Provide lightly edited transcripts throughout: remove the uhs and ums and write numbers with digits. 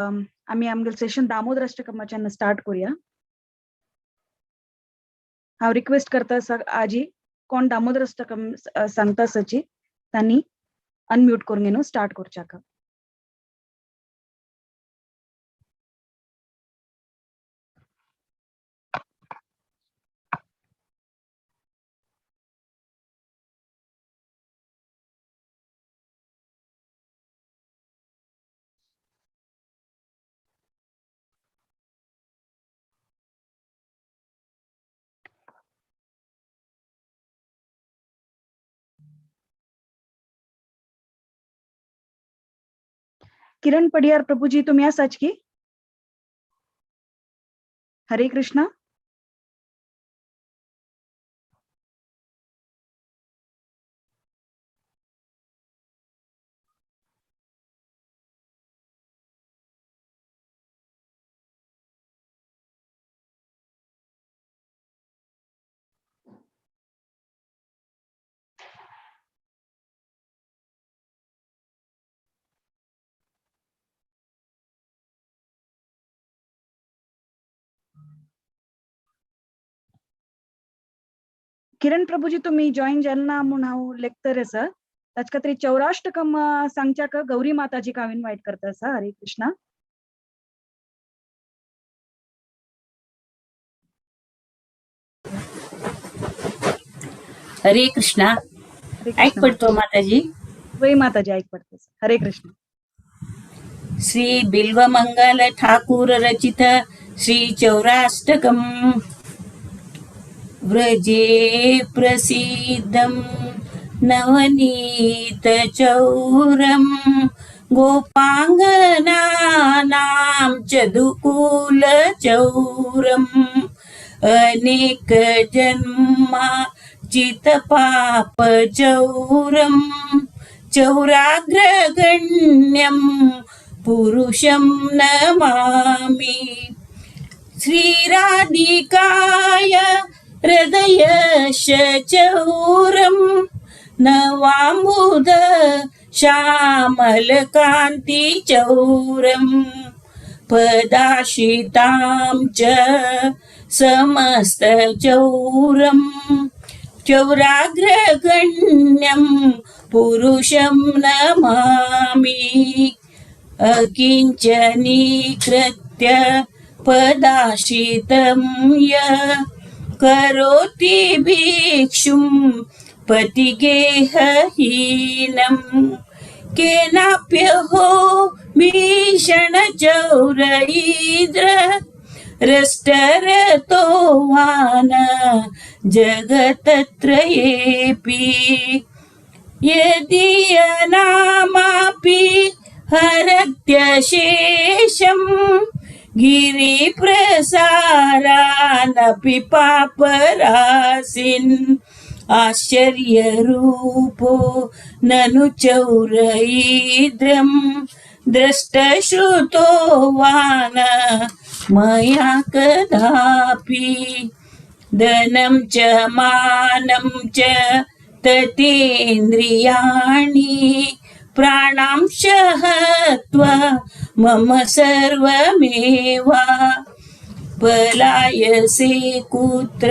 आम्ही आमगेल session Damodar अष्टकमाच्यान start करूया. हांव रिक्वेस्ट करता आजी कोण दामोदर अष्टकम सांगता सची तांणी अनम्यूट करून घेऊन स्टार्ट करच्याक. किरण पडियार प्रभुजी तुम्ही आसाच की? हरे कृष्णा. किरण प्रभुजी तुम्ही जॉईन जालना म्हणून हांव लेखतर आसा ताचे खातीर चौराष्टकम सांगच्याक गौरी माताजी हांव इन्वाइट करता आसा. हरे कृष्णा. हरे कृष्णा. ऐक पडतो माताजी. वै माताजी ऐक पडतो. हरे कृष्ण. श्री बिल्वमंगल ठाकुर रचित श्री चौराष्टकम व्रजे प्रसिद्धम नवनीत चौरम गोपांगनानां चदुकूल चौरम अनेक जन्मा चित पाप चौरम चौराग्रगण्यं पुरुषं नमामि. श्रीराधिकाय हृदयश चौरं नवाम्बुध श्यामलकान्ति चौरं पदाशितां च समस्त चौरं चौराग्रगण्यं पुरुषं नमामि. अकिञ्चनीकृत्य पदाश्रितं य करोति भिक्षुं पतिगेहहीनं केनाप्यहो भीषणचौरैद्र रष्टरतो वान जगतत्रयेऽपि यदीयनामापि हरत्यशेषं गिरिप्रसारानपि पापरासिन् आश्चर्यरूपो ननु चौरैद्रं द्रष्टश्रुतो वान मया कदापि. धनं च मानं च ततेन्द्रियाणि प्राणांश हत्वा मम सर्वमेव पलायसे कुत्र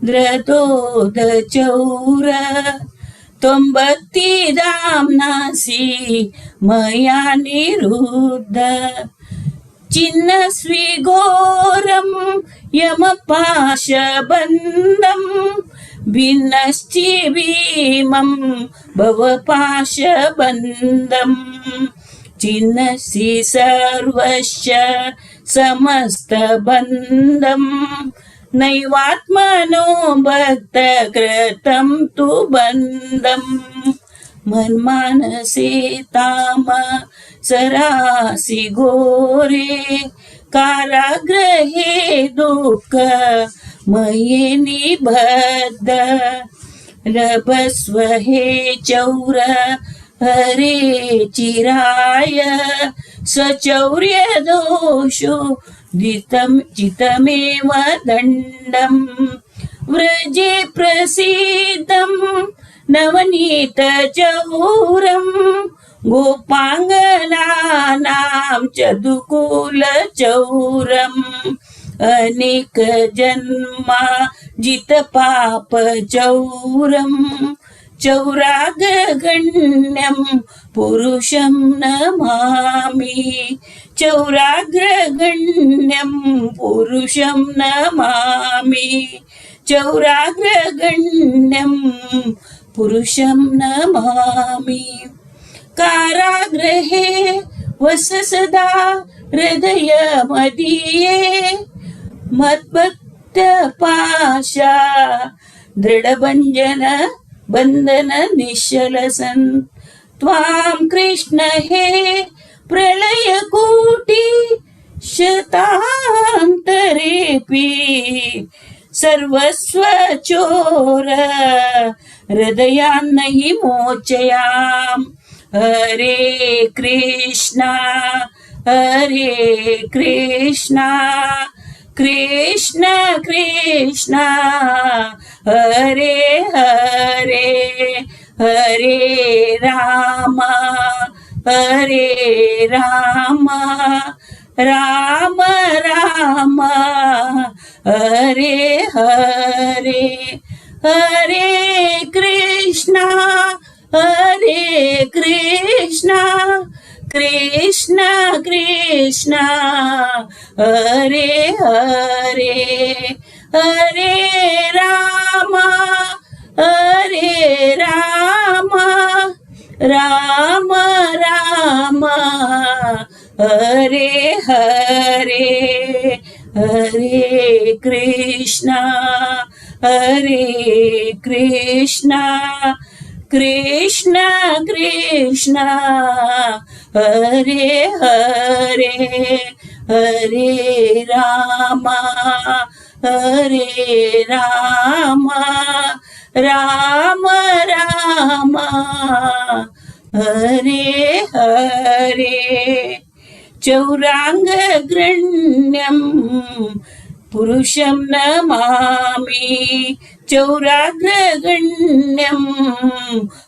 द्रतोदचौर त्वं भक्तिधाम्नासि मया निरुद्ध. चिन्नस्विघोरं यमपाशबन्धं भिन्नश्चि भीमं भवपाशबन्धं चिन्नसि सर्वस्य समस्तबन्धं नैवात्मनो भक्तकृतं तु बन्धं. मन्मानसे ताम सरासि घोरे कारागृहे दुःख मये निबद्ध. लभस्व हे चौर हरे चिराय सचौर्य दोषो जितमेव दण्डं. व्रजे प्रसीदं नवनीत चौरं गोपाङ्गनानां चौरम् अनेक जन्मा जित पाप चौरम् चौराग्रगण्यं पुरुषं नमामि चौराग्रगण्यं पुरुषं नमामि चौराग्रगण्यं पुरुषं नमामि कारागृहे वस सदा हृदय मदीये मद्भक्तपाशा दृढभञ्जन बन्धन निश्चलसन् त्वां कृष्ण हे प्रलयकोटि शतान्तरेऽपि सर्वस्व चोर हृदयान्न हि मोचयाम् हरे कृष्णा कृष्ण कृष्ण हरे हरे हरे राम राम राम हरे हरे हरे कृष्णा कृष्ण कृष्ण हरे हरे हरे राम राम राम हरे हरे हरे कृष्णा कृष्ण कृष्ण हरे हरे हरे राम राम राम हरे हरे चौरांगगण्यं पुरुषं नमामि चौराग्रगण्यं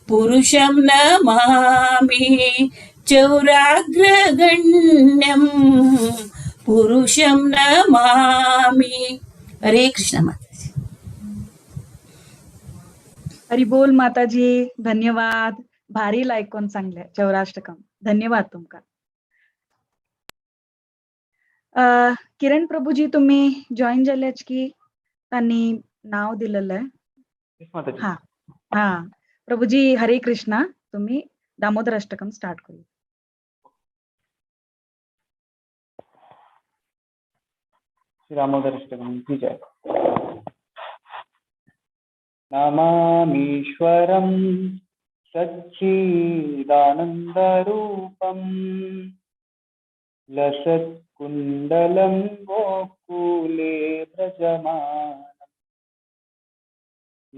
पुरुषं नमामि चौराग्रगण्यं पुरुषं नमामि हरे कृष्ण माताजी हरिबोल माताजी धन्यवाद भारी ऐकून सांगले चौराष्टकम धन्यवाद तुमका किरण प्रभूजी तुम्ही जॉईन झाल्याच की त्यांनी नाव दिलेलं आहे हा हा प्रभूजी हरे कृष्णा तुम्ही दामोदर अष्टकम स्टार्ट करू दामोदराष्टकम ठीक आहे नमामीश्वरं सच्चिदानन्दरूपम् लसत्कुण्डलं गोकुले व्रजमानम्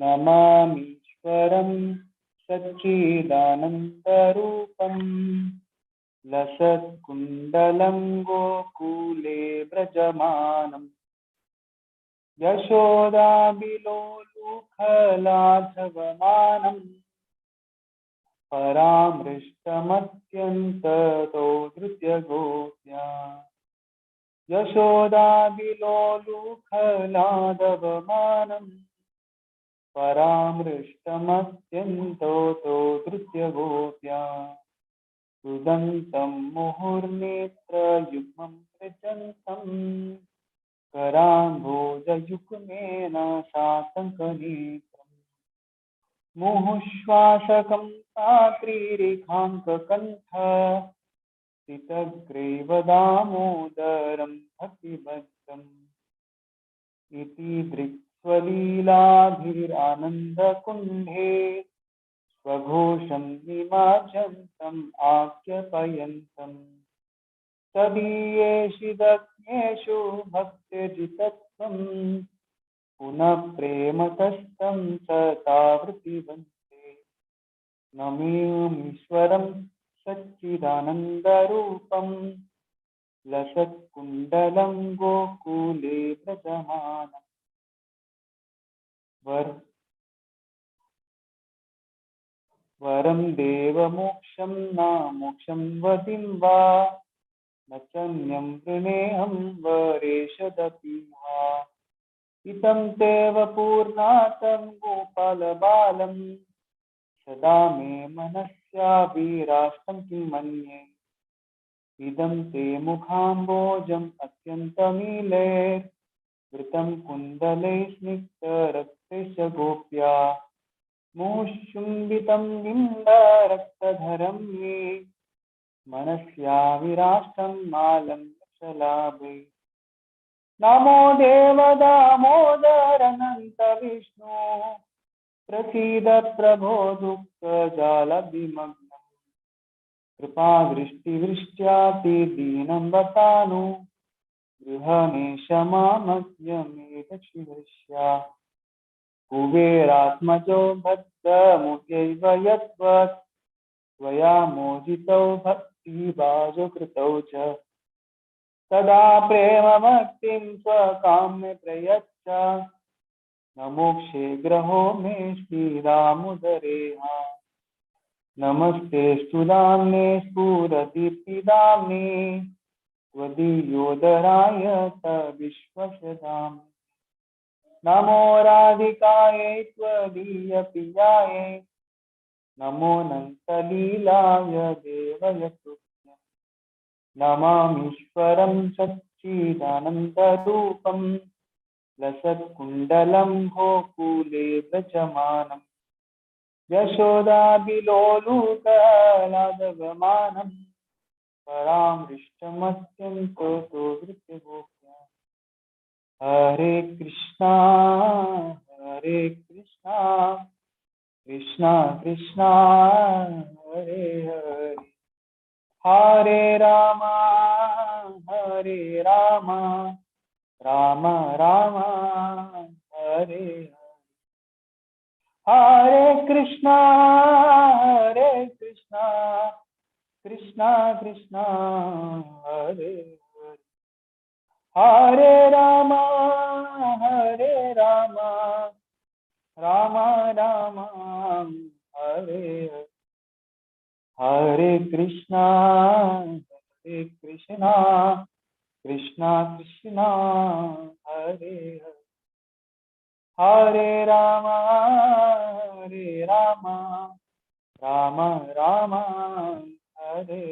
नमामीश्वरं सच्चिदानन्दरूपम् लसत्कुण्डलं गोकुले व्रजमानम् यशोदाबिलोलुखलाघवमानम् परामृष्टमत्यन्ततो धृत्यगोप्या यशोदाबिलोलुखलाघवमानम् परामृष्टमत्यन्ततो धृत्यगोप्या सुदन्तं मुहुर्नेत्रयुग्मं प्रचन्तम् कराम्भोजयुग्मेन शातङ्कनेत्रम् मुहुश्वासकं साक्रीरेखाङ्ककण्ठ स्थितग्रेव दामोदरं भक्तिभद्रम् इति दृक्स्वलीलाभिरानन्दकुण्डे स्वघोषं निमाजन्तम् आख्यपयन्तम् तदीयेषु दग्नेषु भक्तिजितत्वम् पुनः प्रेमतस्तं सतावृत्तिवन्ते नमेमीश्वरं सच्चिदानन्दरूपं लसत्कुण्डलं गोकुले व्रजमानम् वरं देवमोक्षं न मोक्षं वदिं वा न चन्यं वृणेऽहं वरेशदपि वा इतं तेव पूर्णातं गोपालबालं सदा मे मनस्याभिराष्टं किमन्ये इदं ते मुखाम्बोजम् अत्यन्तमीलैर्वृतं कुण्डलैः स्निग्धरक्तैश्च गोप्या मुहुःशुम्भितं बिम्बरक्तधरं मे मनस्याविराष्टं मालं शलाभे नमो देवदामोदरनन्त विष्णु प्रसीद प्रभो दुःखजालविमग्नम् कृपादृष्टिवृष्ट्यातिदीनं वतानु गृहमेषमामज्ञमेदशिवस्या कुबेरात्मजो भद्रमुख्यैव यद्वत् त्वया मोदितौ भक्तिभाजो कृतौ च तदा प्रेमभक्तिं स्वकाम्य प्रयच्छ न मोक्षे ग्रहो मे श्रीरामुदरेहा नमस्ते स्तुदाम्ने स्फुरदीप्तिदाम्ने त्वदीयोदराय विश्वसदामि नमो राधिकायै त्वदीयप्रियायै नमो नन्तलीलाय देवयतुभ्यं नमामीश्वरं सच्चिदानन्दरूपं लसत्कुण्डलं गोकुले व्रजमानम् यशोदाभिलोलुकलादवमानं परामृष्टमत्यन्तो धृतगोप्या हरे कृष्णा कृष्णा कृष्णा हरे हरे हरे राम राम राम हरे हरे कृष्णा कृष्णा कृष्णा हरे हरे हरे राम राम राम हरे हरे हरे कृष्णा कृष्णा कृष्णा हरे हरे हरे राम राम राम हरे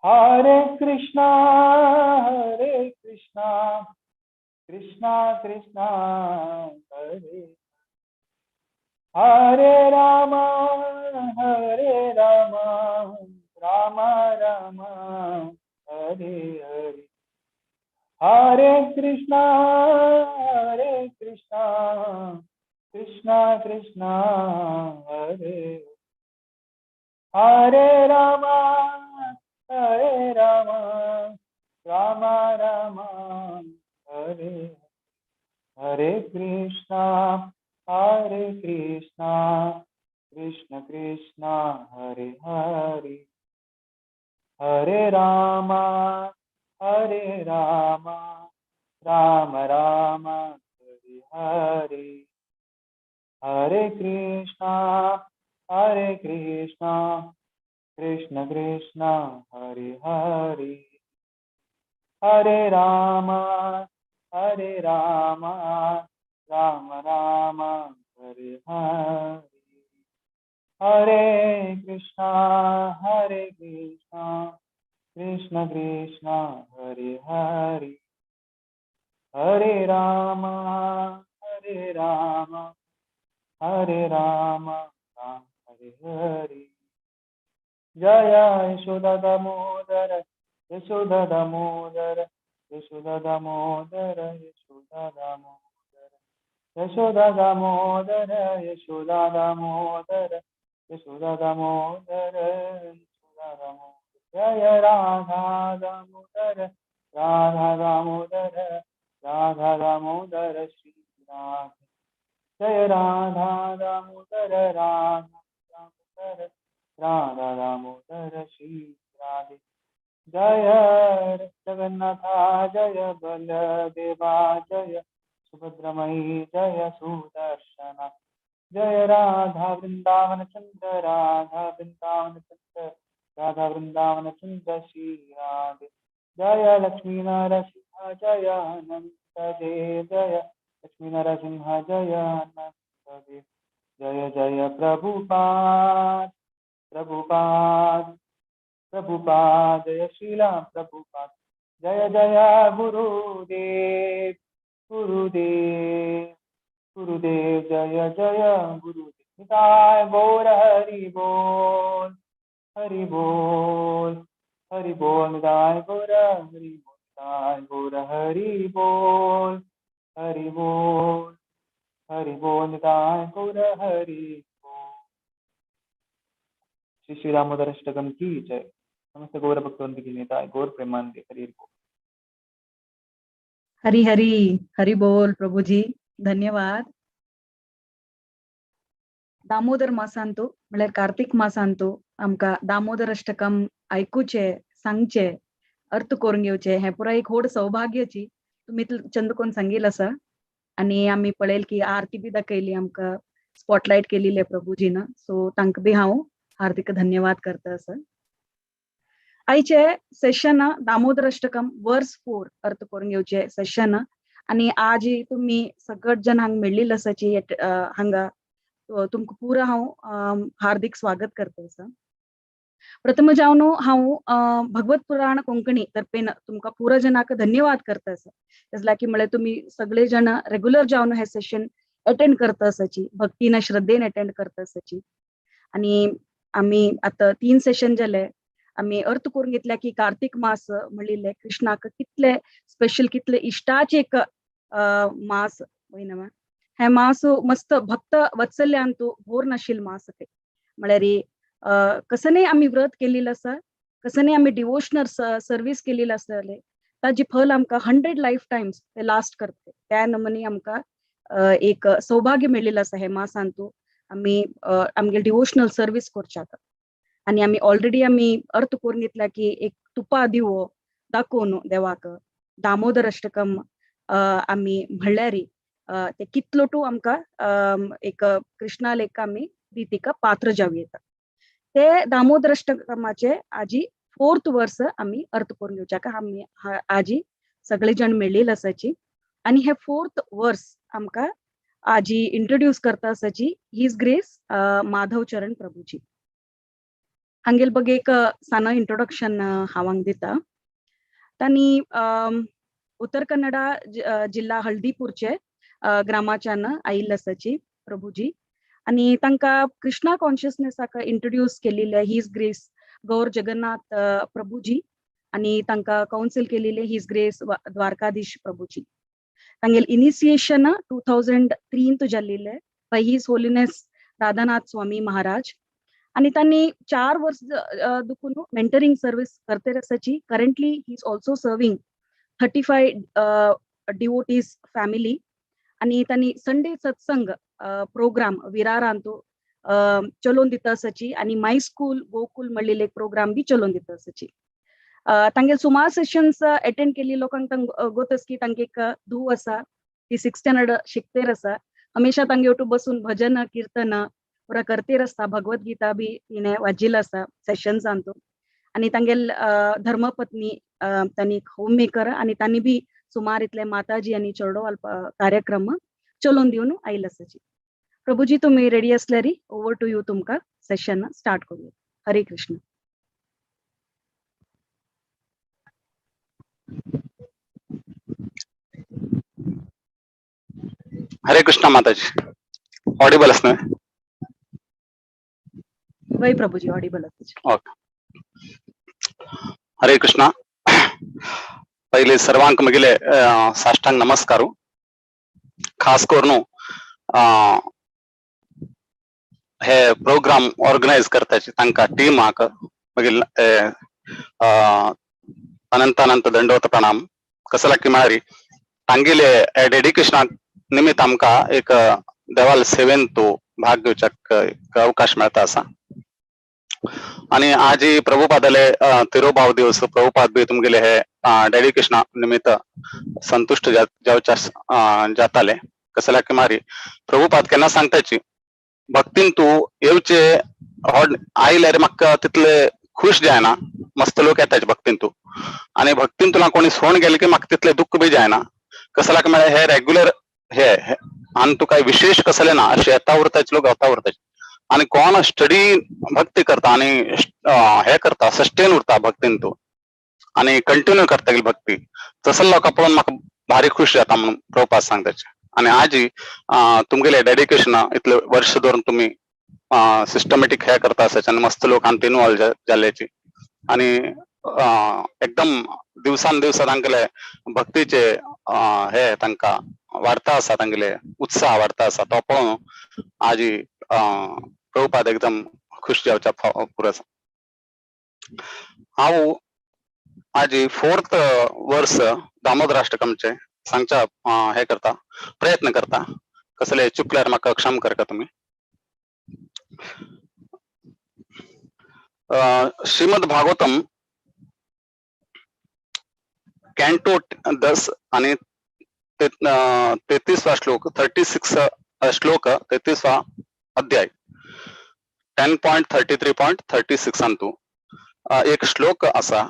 हरे कृष्णा कृष्णा कृष्णा हरे हरे राम राम राम हरे हरे हरे कृष्णा कृष्णा कृष्णा हरे हरे राम राम राम हरे हरे कृष्णा कृष्ण कृष्ण हरे हरे हरे राम राम राम हरे हरे हरे कृष्णा कृष्ण कृष्ण हरे हरे हरे राम राम राम हरे हरे हरे कृष्णा कृष्ण कृष्ण हरे हरे हरे राम राम हरे हरे जय यशोदा दामोदर यशोदा दामोदर यशोदा दामोदर यशोदा दामोदर यशोदा दामोदर यशोदा दामोदर यशोदा दामोदर यशोदा दामोदर जय राधा दामोदर राधा दामोदर श्री राधे जय राधा दामोदर राधा दामोदर श्री राधे जय जगन्नाथा जय बलदेवा जय सुभद्रमयी जय सुदर्शना जय राधा वृंदावन चंद्र राधा वृंदावन चंद्र राधा वृंदावन चंद्र श्री राधे। जय लक्ष्मी नरसिंह जय अनंत देव जय लक्ष्मी नरसिंह जय अनंत देव। जय जय प्रभुपाद प्रभुपाद प्रभुपाद जय श्रीला प्रभुपाद। जय जय गुरुदेव गुरुदेव गुरुदेव जय जय गुरुदेव। निताय गौर हरि बोल हरि बोल हरि बोल। निताय गौर हरि बोल निताय गौर हरि बोल हरि बोल हरि बोल निताय गौर हरि बोल। श्री श्री दामोदर अष्टकम की जय। नमस्ते गौर भक्तवृंद की निताय गौर प्रेमानंद हरि बोल। हरी हरी हरी बोल प्रभूजी, धन्यवाद. दामोदर मासांतू म्हळ्यार कार्तिक मासांतू आमकां दामोदर अष्टकम आयकुचे, सांगचे, अर्थ करून घेवचे हे पुरा एक व्हड सौभाग्याची तुम्ही चंद कोण सांगिल आसा. आणि आम्ही पळयले की आरती बी दाखयली आमकां स्पॉटलायट केलेली प्रभूजीन. सो तांकां बी हांव हार्दिक धन्यवाद करता आसा. आयचे सेशन दामोदर अष्टकम वर्स 4 अर्थ करून घेवचे सेशन. आणि आज तुम्ही सगळेच जण हांगा मेळिल्ले आसाची हांगा तुमकां पुरा हांव हार्दिक स्वागत करता आसा. प्रथम जावन हांव भगवत पुराण कोंकणी तर्फेन तुमकां पुरा जनाक धन्यवाद करता आसा. त्याच की म्हळ्यार तुम्ही सगळे जण रेग्युलर जावन हे सेशन अटेंड करता आसाची, भक्तीन श्रद्धेन अटेंड करता आसाची. आणि आम्ही आता 3 सेशन जाले. आम्ही अर्थ करून घेतल्या की कार्तिक मास म्हणिल्ले कृष्णाक कितले स्पेशल, कितले इष्टाचे एक मास वयना. हे मास मस्त भक्त वत्सल्यांतू भोर नाशिल मास ते म्हळ्यार कसनय आम्ही व्रत केलेलं आसा, कसनय आम्ही डिवोशनल सर्व्हिस केलेली आसतले, ताजी फल आमकां 100 लाईफ टाइम्स ते लास्ट करते. त्या नमनी आमकां एक सौभाग्य मेळिल्लें आसा हे मासांतू आम्ही आमगे डिवोशनल सर्व्हिस करच्याक. आणि आम्ही ऑलरेडी आम्ही अर्थ करून घेतला की एक तुपा दिवो दाखोवन देवाक दामोदर अष्टकम आम्ही म्हणल्यार ते कितलोटू आमकां एक कृष्णा लेख आम्ही दितिका पात्र जाव येता. ते दामोदर अष्टकमाचे आजी 4th वर्स आम्ही अर्थ करून घेवच्याक आम्ही आजी सगळे जण मेळिल्ले आसाची. आणि हे 4th वर्स आमकां आजी इंट्रोड्यूस करता आसाची हिज ग्रेस माधव चरण प्रभूजी. हांगेल बघ एक साना इंट्रोडक्शन हांव हांगा दिता. तांणी उत्तर कन्नडा जिल्हा हळदीपूरचे ग्रामाच्यान आयिल्ले आसाची प्रभूजी. आणि तांकां कृष्णा कॉन्शियसनेसाक इंट्रोड्यूस केलेले हिज ग्रेस गौर जगन्नाथ प्रभूजी. आणि तांकां काउन्सिल केलेले हिज ग्रेस द्वारकाधीश प्रभूजी. तांगेल इनिशिएशन 2003 जाल्लेले by his holiness Radhanath Swami Maharaj. आणि त्यांनी 4 वर्ष दुखून मेंटरिंग सर्व्हिस करते आसाची. Currently he is also serving 35 devotees family. आणि त्यांनी संडे सत्संग प्रोग्राम विरारांतू चलोवन दिता आसाची. आणि माय स्कूल गोकुल म्हणलेले एक प्रोग्राम बी चलोवन दिता आसाची. तांगे सुमार सेशन्स अटेंड केली लोकांक गोतस की तांगे एक धूव आसा ती 6th स्टँडर्ड शिकतेर आसा. हमेशा तांगे वटू बसून भजन कीर्तन पुरा करतेर आसता. भगवद्गीता बी तिने वाजिल्लो आसा सेशन्सांतू. आणि तांगेल धर्मपत्नी तांणी होम मेकर आणि तांणी बी सुमार इतले माताजी आणि चेडो कार्यक्रम चलोवन दिवन आयिल्ले आसाची. प्रभूजी तुम्ही रेडी असल्यार ओवर टू यू, तुमकां सेशन स्टार्ट करूया. हरे कृष्ण. हरे कृष्णा माताजी. ऑडिबल असणार? वय प्रभूजी ऑडिबल आसाची. ओके. हरे कृष्णा. पहिले सर्वांक मगिले साष्टांग नमस्कारू. खास करून हे प्रोग्राम ऑर्गनाइज करताची तांकां टीमाक मगिल अनंत दंडवत प्रणाम. कसं लागता म्हळ्यार तांगेले डेडिकेशना निमित्त आमकां एक देवाल सेवेन तो भाग घेवच्याक अवकाश मेळता आसा. आणि आज प्रभुपादाले तिरोभाव दिवस प्रभुपाद बी तुमगेले हे डेडिकेशना निमित्त संतुष्ट जावच्या जाताले. कसं लागता म्हळ्यार प्रभुपाद केन्ना सांगताची भक्तीन तू येवचे आयले रे म्हाका तितले खुश जायना मस्त लोक येताचे भक्तीन तू आणि भक्तीन तुला कोणी सोडून गेले की म्हाका तितले दुःख बी जायना कसलाक म्हळ्यार हे रेग्युलर हे आणि तू काही विशेष कसले ना असे येता उरताचे लोक येता उरताचे आणि कोण स्टडी भक्ती करता आणि हे करता सस्टेन उरता भक्तीन तू आणि कंटिन्यू करता गेली भक्ती तसं लोक पळोवन म्हाका भारी खुश जाता म्हणून प्रभुपाद सांगताचे आणि आजी तुमगेले डेडिकेशन इतले वर्ष धरून तुम्ही सिस्टमॅटिक हे करता आसाचे आणि मस्त लोकांत इन्वॉल्व जाल्ल्याची आणि एकदम दिवसान दिवस तांगेले भक्तीचे हे तांकां वाडता आसा तांगेले उत्साह वाडता आसा तो पळोवन आजी प्रभुपाद एकदम खुश जावच्या पुरस हांव आजी 4th वर्स दामोदर अष्टकमचे सांगच्या हे करता प्रयत्न करता कसले चुकल्यार म्हाका क्षम करता तुम्ही श्रीमद भागवतम कॅन्टो 10 आणि 33वा श्लोक 36 श्लोक 33वा अध्याय 10.33.36 अंतू एक श्लोक असा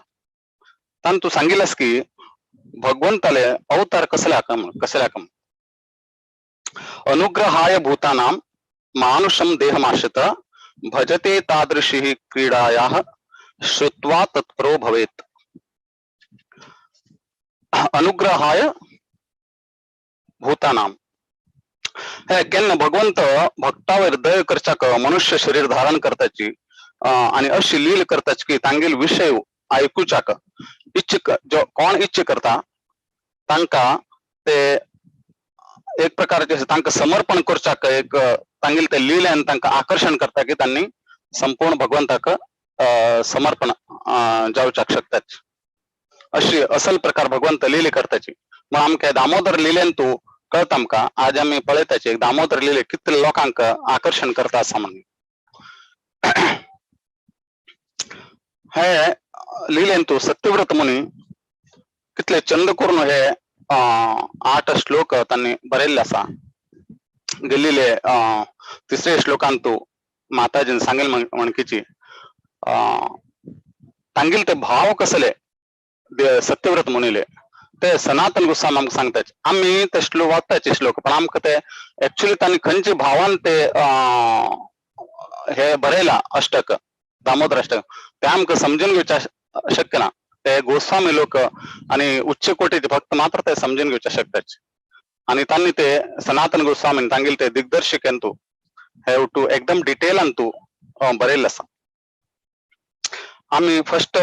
तान तू सांगितलास की भगवंताले अवतार कसल्याकम अनुग्रहाय भूतानां मानुषम देहमाश्रित भजते तादृशी क्रीडायाः श्रुत्वा तत्परो भवेत् अनुग्रहाय भूतानां हे केन्ना भगवंत भक्तावर दय करच्याक मनुष्य शरीर धारण करताची आणि अशी लील करताची की तांगेल विषय ऐकूच्याक जो कोण इच्छा करता तांका ते एक प्रकारचे तांका समर्पण करच्याक एक तांगेल ते लीलेन तांका आकर्षण करता की त्यांनी संपूर्ण भगवंताक समर्पण जावच्याक शकतात अशी असल प्रकार भगवंत लीले करताची मग आमके दामोदर लीलेन तू कळत आमका आज आम्ही पळयताची दामोदर लीले कितले लोकांक आकर्षण करता असा म्हणून हे लीलेन तू सत्यव्रत मुनी कितले चंद करून हे 8 श्लोक त्यांनी बरयल्ले आसा गेल्लेले 3रे श्लोकांत तू माताजीन सांगेल म्हणकीची तांगेल ते भाव कसले सत्यव्रत मुनीले ते सनातन गोस्वामी आमकां सांगताचे आम्ही ते श्लोक वाचताचे श्लोक पण आमकां ते एक्चुअली तांणी खंयचे भावान ते हे बरयला अष्टक दामोदर अष्टक ते आमकां समजून घेवच्या शक्य ना ते गोस्वामी लोक आणि उच्च कोटीचे भक्त मात्र ते समजून घेवच्या शकतात आणि त्यांनी ते सनातन गोस्वामी तांगेल ते दिग्दर्शकेन तू हॅव टू एकदम डिटेलान तू बरयल्लें आसा आम्ही फर्स्ट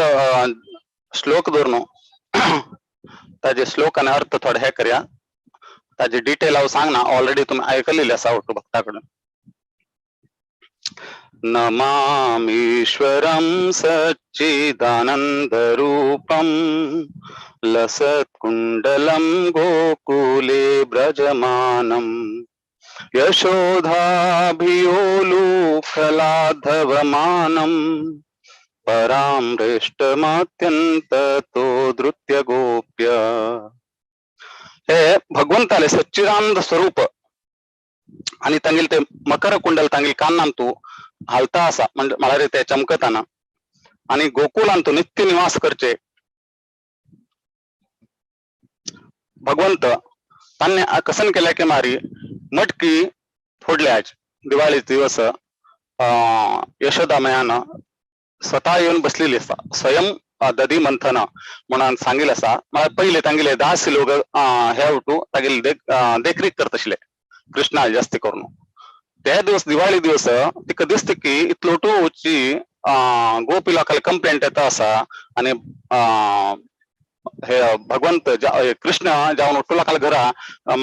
श्लोक धरून ताजे श्लोक आणि अर्थ थोडे हे करूया ताजे डिटेल हांव सांगना ऑलरेडी तुम्ही आयकलेले आसा आवटू भक्ता कडून नमामीश्वरं सच्चिदानंद रूपं लसत्कुण्डलं गोकुले व्रजमानं यशोधाभियोलुफलाधवमानं परामृष्टमत्यंत तो धृत्य गोप्य हे भगवंताले सच्चिदानंद स्वरूप आणि तांगेल ते मकर कुंडल तांगेल कान्नान तू हालता असा म्हणजे म्हळ्यार ते चमकताना आणि गोकुलान तू नित्य निवास करचे भगवंत तांणी कसन केल्या की मारी मटकी फोडल्या आज दिवाळी दिवस यशोदामयानं स्वतः येऊन बसलेली असता स्वयं दधी मंथन म्हणून सांगितलं असा मला पहिले तांगेले 10 लोक हे उठू तांगेले देखरेख करत आशिल्ले कृष्णा जास्ती करून त्या दिवस दिवाळी दिवस तिका दिसते की इतलोटू वची गोपी लोकांना कंप्लेंट येता असा आणि हे भगवंत कृष्ण जाऊन उठू लोकांना घरा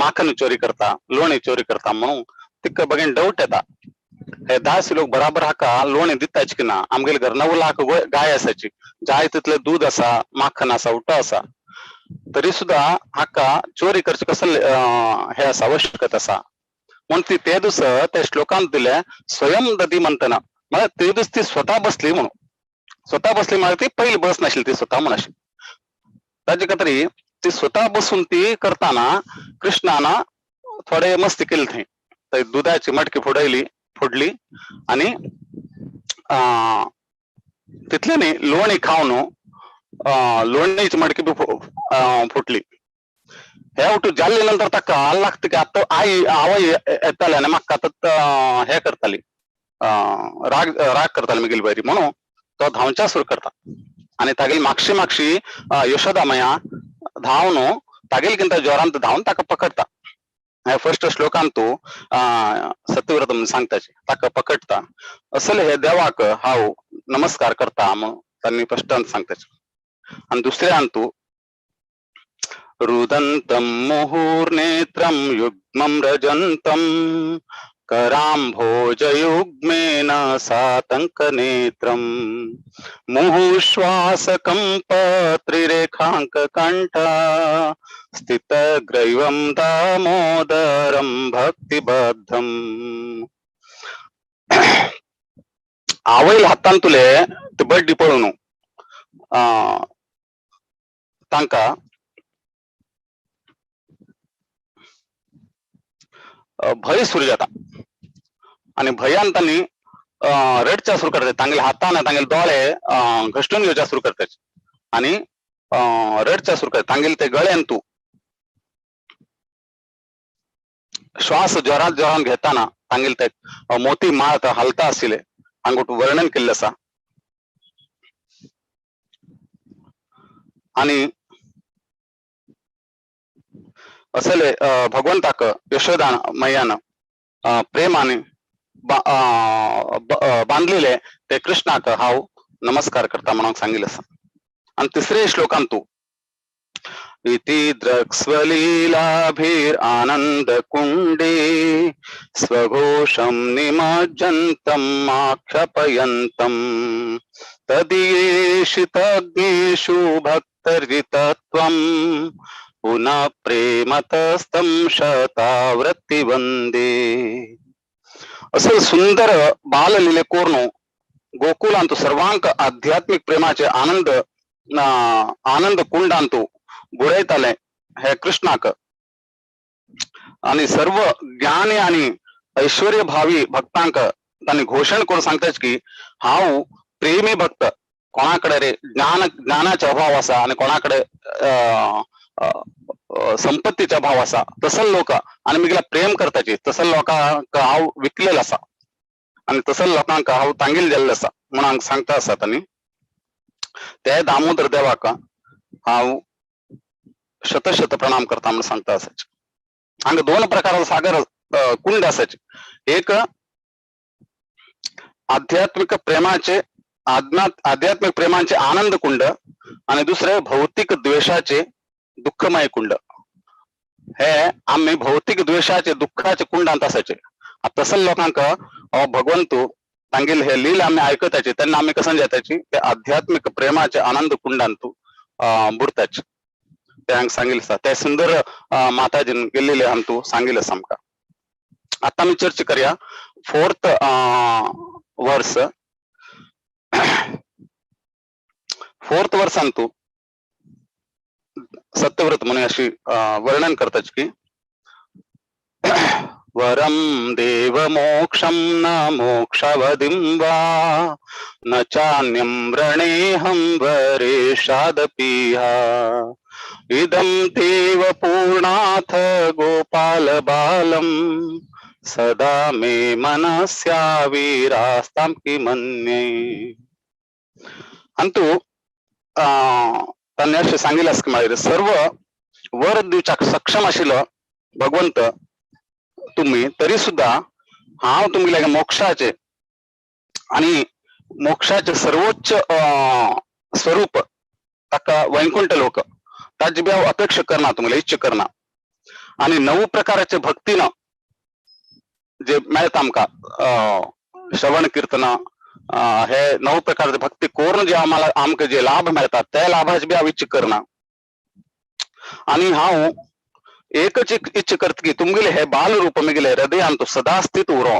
माखन चोरी करता लोणी चोरी करता म्हणून तिका बघेन डाऊट येता हे 10 लोक बराबर हाका लोणी दिताच की ना आमगेले घर 9 लाख गाय असायची जाय तितले दूध असा माखन असा उठा असा तरी सुद्धा हाका चोरी करचे कसं हे असा आवश्यकता असा म्हणून ती ते दिवस त्या श्लोकांत दिले स्वयं दधी म्हणताना मला ते दिवस ती स्वतः बसली म्हणून स्वतः बसली म्हणजे ती पहिली बस नसली ती स्वतः म्हणाशी ताजी तरी ती स्वतः बसून ती करताना कृष्णाना थोडे मस्ती केली थंय दुधाची मटकी फोडयली फोडली आणि तिथल्याने लोणी खाऊन लोणीची मडकी बी फुटली. हे उठू जाल्ली नंतर ताका हाल लागतं की आता आई आवय येताले आणि म्हाका आतां हे करताली राग राग करताली मिगेल बरी म्हणून तो धांवच्या सुरू करता आणि तागेली मागशी यशोदा मैया धांवन तागेलगिंत जोरांत धांवन ताका पकडता. हे फर्स्ट श्लोकांत तू सत्यव्रत म्हणून सांगताचे ताका पकडता असले हे देवाक हांव नमस्कार करता म्हणून त्यांनी स्पष्टांत सांगताचे. आणि दुसऱ्यान तू रुदंतं मुहुर्नेत्रं युग्मं रजन्तं कराम्भोजयुग्मेन सातङ्कनेत्रं मुहुश्वासकम्प त्रिरेखाङ्ककण्ठ स्थितग्रैवं दामोदरं भक्तिबद्धम्. आवयल हातान तुले ते बड्डी पळून तांकां भय सुरू जाता आणि भयान तांणी रडच्या सुरू करतात. तांगेले हातान तांगेले दोळे घश्टून घेवच्या सुरू करतात आणि रडच्या सुरू करतात. तांगेले ते गळ्यान तू श्वास जोरात जोरान घेताना तांगेले ते मोती माळ हालता आशिल्ले हांगूट वर्णन केल्लें आसा. आणि असले भगवंताक यशोदा मैयान प्रेमाने बांधलेले ते कृष्णाक हांव नमस्कार करता म्हणून सांगिल्लें आसा. आणि तिसरे श्लोकांत तू इति द्रक्स्वलीलाभिर आनंद कुंडे स्वघोषं निमज्जन्तम् आक्षपयन्तम् तदीयेषितज्ञेषु भक्तर्जितत्वम् पुनः प्रेमतस्तं शतावृत्ति वंदे. असं सुंदर बाललीले कोरून गोकुलांत सर्वांक आध्यात्मिक प्रेमाचे आनंद कुंडांत बुडयताले हे कृष्णाक आणि सर्व ज्ञानी आणि ऐश्वर्य भावी भक्तांक तांणी घोषण करून सांगताच की हांव प्रेमी भक्त. कोणाकडे रे ज्ञानाचा अभाव असा आणि कोणाकडे संपत्तीचा अभाव असा तसल लोक आणि मिगला प्रेम करताची तसल लोकांक हांव विकलेलो असा आणि तसल लोकांक हांव तांगील जाल्लो असा म्हणून सांगता आसा. तांणी ते दामोदर देवाक हांव शत प्रणाम करता म्हणून सांगता असायचे. हांगा दोन प्रकाराचो सागर कुंड असायचे. एक आध्यात्मिक प्रेमाचे आनंद कुंड आणि दुसरे भौतिक द्वेषाचे दुःखमय कुंड. हे आम्ही भौतिक द्वेषाचे दुःखाचे कुंडांत असायचे. तसल लोकांक भगवंतू तांगेल हे लील आम्ही ऐकताचे त्यांना आम्ही कसं जाताची ते आध्यात्मिक प्रेमाचे आनंद कुंडांतू बुडताचे ते हांगा सांगिल्लें. ते सुंदर माताजीन गेल्लेले हांगा तू सांगिल्लें आमकां. आता आमी चर्चा करया 4th वर्स. 4th वर्सान तू सत्यव्रत मुनी अशी वर्णन करताच की वरम देव मोक्षं न मोक्षवदिं वा न चान्यं व्रणेऽहं वरेशादपीहा इदं देव पूर्णाथ गोपाल बालम सदा मे मनस्याविरास्तां किमन्ये. अंतु तांणी अशें सांगिल्लें आसा की मागीर सर्व वर दिवच्याक सक्षम आशिल्लो भगवंत तुम्ही तरी सुद्धा हांव तुमगेले मोक्षाचे आणि मोक्षाचे सर्वोच्च स्वरूप ताका वैकुंठ लोक ताजी बी हांव अपेक्षा करना तुमगेले इच्छा करना. आणि 9 प्रकाराचे भक्तीनं जे मेळटा आमकां श्रवण कीर्तन हे 9 प्रकारचे भक्ती करून जे आमकां जे लाभ मेळटा त्या लाभाची बी हांव इच्छा करना. आणि हांव एकच इच्छा करता की तुमगेले हे बाल रूप मिगले हृदयान तू सदा स्थित उरो.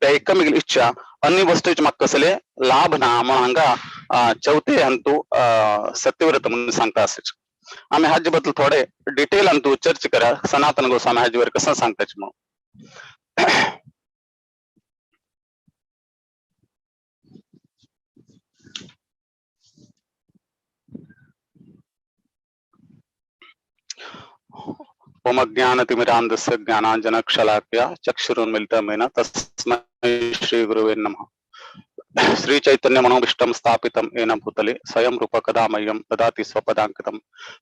ते एक मिगली इच्छा अन्य वस्तूचे म्हाका कसले लाभ ना म्हणून हांगा चौथे हंतू सत्यव्रत म्हणून सांगता आसाच. आम्ही हाजे बद्दल थोडे डिटेल हंतू चर्चा करा. सनातन गोस्वामी हाजे वर कसं सांगताच म्हणून. ओम ज्ञानतिमिरान्धस्य ज्ञानाञ्जनशलाकया चक्षुरुन्मिलितं तस्मै श्री गुरुवे नमः। श्री चैतन्य मनोभीष्टं स्थापितं येन भूतले स्वयं रूप कदा मह्यं ददाति स्वपदाङ्कितं।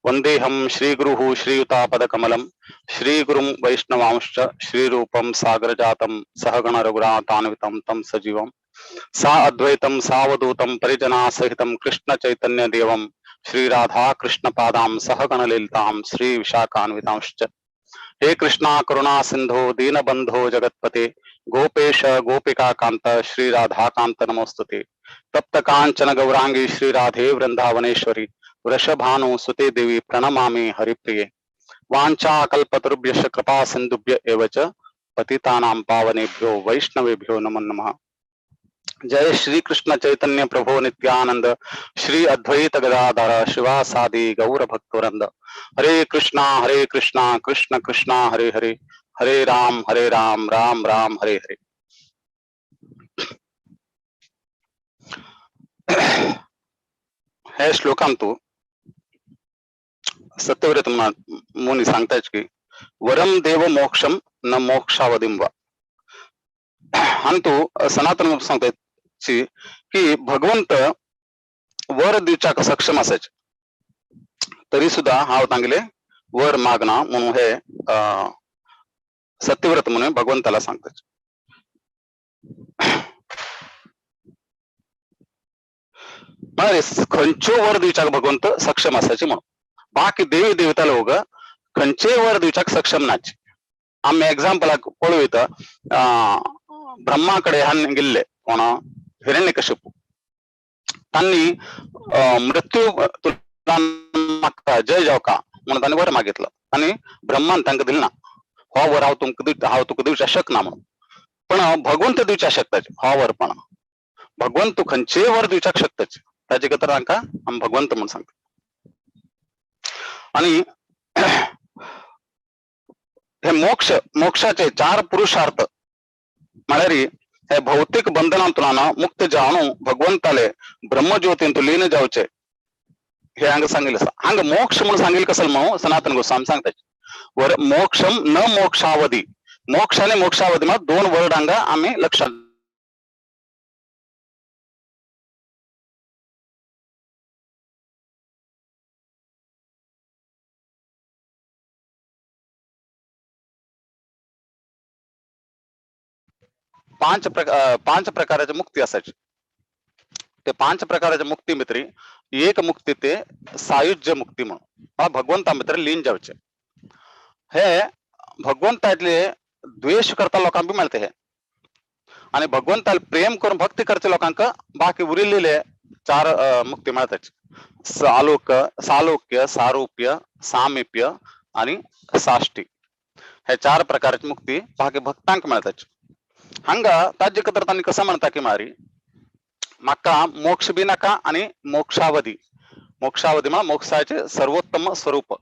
वन्देऽहं श्रीगुरुः श्रीयुतापदकमलं श्रीगुरुं वैष्णवांश्च श्रीरूपं सागरजातं सहगण रघुनाथान्वितं तं सजीवं सा अद्वैतं सावधूतं परिजना सहितं कृष्ण चैतन्य देवं श्री राधा कृष्ण पादां सहगण ललितां श्री विशाखान्वितांश्च। हे कृष्णा करुणा सिंधो दीनबंधो जगत्पते गोपेश गोपिका कांत श्री राधा कांत नमोस्तुते। तप्त कांचन गौरांगी श्री राधे वृंदावनेश्वरी वृषभानु सुते देवी प्रणमामि हरिप्रिये। वाञ्छा कल्पतरुभ्यश्च कृपा सिन्धुभ्य एव च पतितानां पावनेभ्यो वैष्णवेभ्यो नमो नमः। जय श्री कृष्ण चैतन्य प्रभो नित्यानंद श्री अद्वैत गदाधर शिवासादि गौर भक्तवृंद। हरे कृष्णा कृष्ण कृष्णा हरे हरे हरे राम राम राम हरे हरे। हे श्लोकांतू सत्यव्रत मुनी सांगतायत की वरम देव मोक्षम न मोक्षावधिम वा। अंतु सनातन सांगतायत की भगवंत वर दिवचाक सक्षम असायचे तरी सुद्धा हांव तांगेले वर मागना म्हणून हे सत्यव्रत म्हणून भगवंताला सांगतात। खंयच्यो वर दिवचाक भगवंत सक्षम असायचे म्हणून बाकी देवी देवता लोक खंयचे वर दिवचाक सक्षम नाचे। आम्ही एक्झाम्पलाक पळयत ब्रह्माकडे हान गेल्ले कोण हिरण्यकशिपू त्यांनी मृत्यू म्हाका जय जावका म्हणून तांणी वर मागितलं आणि ब्रह्मान तांकां दिलं ना हो वर हांव तुका दिवचा शकना म्हणून। पण भगवंत दिवच्या शकताचे हो वर पण भगवंत तू खंयचे वर दिवच्याक शकताचे ताचे खातीर तांकां आमी भगवंत म्हणून सांगता। आणि हे मोक्षाचे 4 पुरुषार्थ म्हळ्यार हे भौतिक बंधनांतून मुक्त जावून भगवंताले ब्रह्मज्योतींतून लीन जावचे हे हांगा सांगिल्लें आसा। हांगा मोक्ष म्हणून सांगिल्लें कसं म्हणून सनातन गोस्वामी सांगतात वर मोक्षम न मोक्षावधी। मोक्ष आणि मोक्षावधी मध्ये 2 वर्ड हांगा आम्ही लक्षात पाच प्रकारच्या मुक्ती असायची। ते 5 प्रकारच्या मुक्ती भितरी एक मुक्ती ते सायुज्य मुक्ती म्हणून भगवंता भितर लीन जावचे। हे भगवंतातले द्वेष करता लोकांक बी मेळटा हे आणि भगवंताला प्रेम करून भक्ती करचे लोकांक बाकी उरिल्लेले 4 मुक्ती मेळटात। सालोक्य सारूप्य सामिप्य आणि साष्टी हे 4 प्रकारची मुक्ती बाकी भक्तांक मेळटात। हांगा ताजे खातीर तांणी कसं म्हणता की मारी म्हाका मोक्ष बी नाका आणि मोक्षावधी म्हळ्यार मोक्षाचे सर्वोत्तम स्वरूप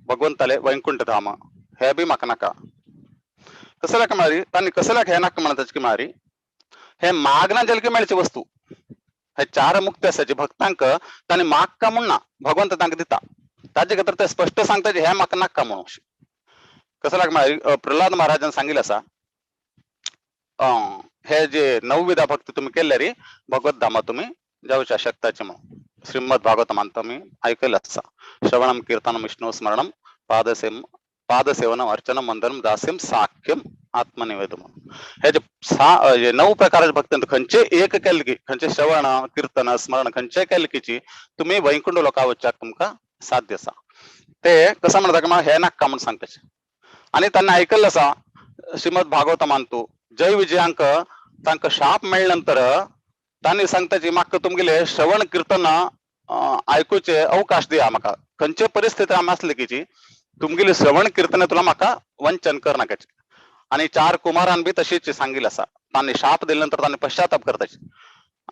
भगवंताले वैकुंठ धाम हे बी म्हाका नाका। कसल्याक मारी तांणी कसल्याक हे नाका म्हणतात की मारी हे मागना जलकी मेळची वस्तू हे 4 मुक्ती आसाचे भक्तांक तांणी मागका म्हूण ना भगवंत तांकां दिता ताजे खातीर ते स्पष्ट सांगता हे म्हाका नाका म्हणून। कसल्याक मारी प्रल्हाद महाराजान सांगिल्लें आसा हे जे 9 विधा भक्ती तुम्ही केले रे भगवत धामा तुम्ही जाऊच्या शकताचे म्हणून। श्रीमद भागवतमान तुम्ही ऐकलं असा श्रवणम कीर्तनम विष्णू स्मरणम पादसेवनम अर्चनम वंदनम दास्यम साख्यम आत्मनिवेदम। हे जे 9 प्रकारचे भक्ती खंयचे एक केले की खंयचे श्रवण कीर्तन स्मरण खंयचे केले की तुम्ही वैकुंठ लोका वचपाक तुमका साध्य असा। ते कसं म्हणता की हे नाका म्हणून सांगताचे आणि त्यांना ऐकलं असा श्रीमद भागवतमान तू जय विजयांक तांकां शाप मेळ्ळ्यानंतर तांणी सांगताची म्हाका तुमगेले श्रवण कीर्तन ऐकूचे अवकाश दिया म्हाका खंयचे परिस्थिती आमी आसली की तुमगेले श्रवण कीर्तन तुला म्हाका वंचन करनाकाचे। आणि 4 कुमारान बी तशीच सांगिल्लें आसा तांणी शाप दिले नंतर तांणी पश्चाताप करताचे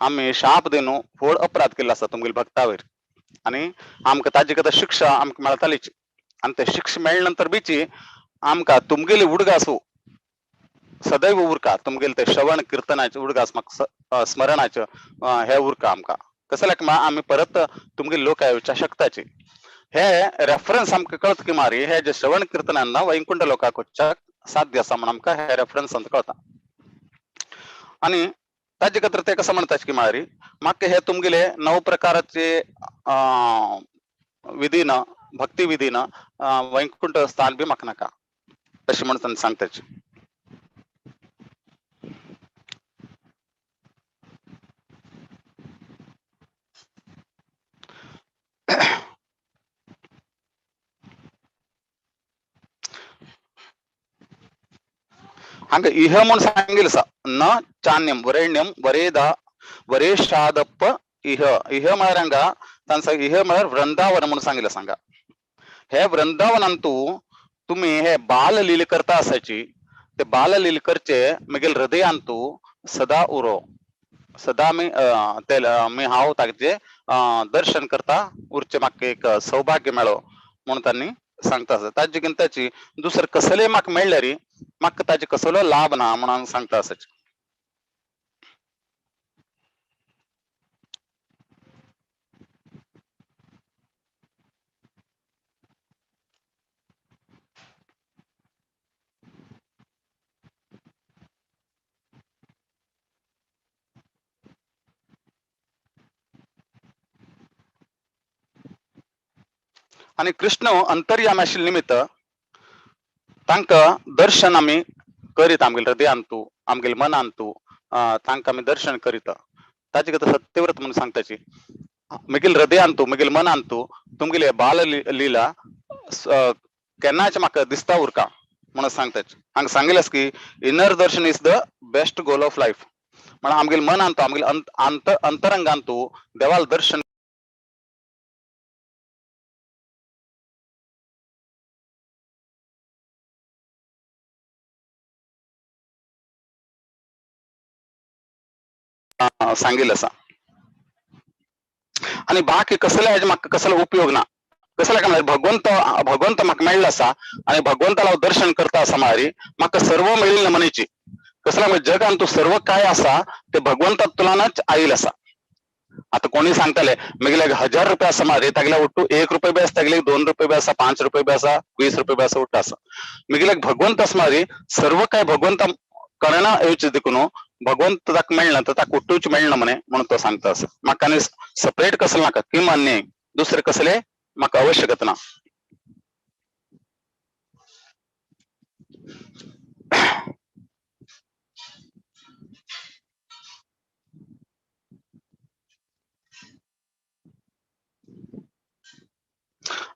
आमी शाप दिनू व्हड अपराध केल्लो आसा तुमगेले भक्ता वयर आणि आमकां ताजे खातीर शिक्षा आमकां मेळटलीच आणि ते शिक्षा मेळ्ळे नंतर बीची आमकां तुमगेली उडगासू सदैव उरका तुमगेले ते श्रवण कीर्तनाचे उडगास म्हाका स्मरणाचे हे उरका आमकां कसल्याक आमी परत तुमगेले लोक येवच्या शकताचे। हे रेफरन्स आमकां कळत की मारी हे जे श्रवण कीर्तनांना वैकुंठ लोकाक वचपाक साध्य आसा म्हणून आमकां हे रेफरन्स कळता. आणि ताजे खातीर ते कसं म्हणतात की मारी म्हाका हे तुमगेले 9 प्रकाराचे विधीन भक्ती विधीन वैकुंठ स्थान बी म्हाका नाका अशें म्हणून तांणी सांगताचे. हांगा इह म्हणून सांगिल्लें आसा न चान्यम वरेण्यम वरेदा वरेशादप्प इह इह म्हळ्यार हांगा तांचा इह म्हळ्यार वृंदावन म्हणून सांगिल्लें सांगा. हे वृंदावनांतू तुम्ही हे बाल लील करता आसाची ते बाल लील करचे मगेल हृदयांतू सदा उरो सदा मी हांव ताचे दर्शन करता उरचे म्हाका एक सौभाग्य मेळो म्हणून तांणी सांगता आसा. ताजे गिंताची दुसरे कसले म्हाका मेळ्ळ्यार म्हाका ताजे कसलो लाभ ना म्हणून सांगता आसाचे. आणि कृष्ण अंतर्यामी आशिल्ले निमित्त तांकां दर्शन आमी करीत आमगेले हृदयांतू आमगेले मनांतू तांकां आमी दर्शन करीत. ताजे खातीर सत्यव्रत म्हणून सांगताची मगेल हृदयांतू मगेल मनांतू तुमगेले बाल लिला केन्नाच म्हाका दिसता उरका म्हणून सांगताचे. हांगा सांगिल्लें की inner Darshan is the best goal of life म्हळ्यार आमगेले मनांतू आमगेले अंतरंगांतू देवाल दर्शन सांगिल्लें आसा. आणि बाकी कसले हेजे म्हाका कसलो उपयोग ना. कसले काय भगवंत म्हाका मेळ्ळो आसा आणि भगवंताला हांव दर्शन करता आसा म्हळ्यार म्हाका सर्व मेळिल्लें मनीची कसले म्हणजे जगांत तूं सर्व काय आसा ते भगवंता तुलानच आयिल्लें आसा. आता कोणी सांगतले मगेले 1000 रुपये आसा म्हळ्यार तागेले उट्टू 1 रुपये बी आसा तागेले 2 रुपये बी आसा 5 रुपये बी आसा 20 रुपये बी आसा उट्टा आसा मगेले भगवंत आसा म्हळ्यार सर्व काय भगवंता कळना येवचे देखून भगवंत ताका मेळना तर ताका उट्टूच मेळना म्हणे म्हणून तो सांगता आसा. म्हाका आनी सेपरेट कसले नाका किमान्य दुसरे कसले म्हाका आवश्यकता ना.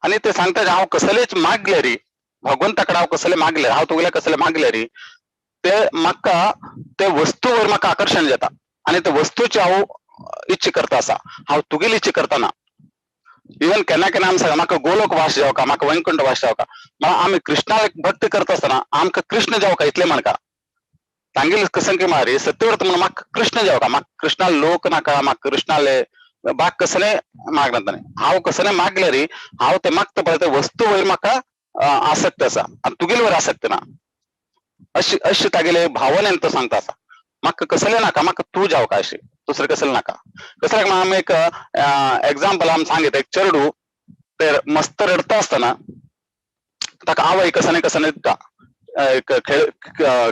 आणि ते सांगता हांव कसलेच मागले रे भगवंता कडेन हांव कसले मागले हांव तुगेले कसले मागले रे ते म्हाका ते वस्तूवर म्हाका आकर्षण जाता आणि ते वस्तूची हांव इच्छा करता आसा हांव तुगेली इच्छा करतना. इवन केन्ना केन्ना आमी सांगता म्हाका गोलोक वास जावका म्हाका वैकुंठ वास जावका म्हळ्यार आमी कृष्णाक भक्ती करता आसतना आमकां कृष्ण जावका इतले म्हणका सांगिल्लें कशें की म्हळ्यार सत्यव्रत म्हणून म्हाका कृष्ण जावका म्हाका कृष्णा लोक नाका म्हाका कृष्णाले बाग कसले मागना ताणें हांव कसले मागले रे हांव ते मागता पळय ते वस्तू वयर म्हाका आसक्त आसा आनी तुगेले वयर आसक्त ना अशी तागेले भावनेन तो सांगता आसा. म्हाका कसले नाका म्हाका तूं जावका अशें दुसरें कसलें नाका. कसल्याक आमी एक एग्जाम्पल आमी सांगीत एक चेडूं ते मस्त रडता आसतना ताका आवय कसले कसले दिता एक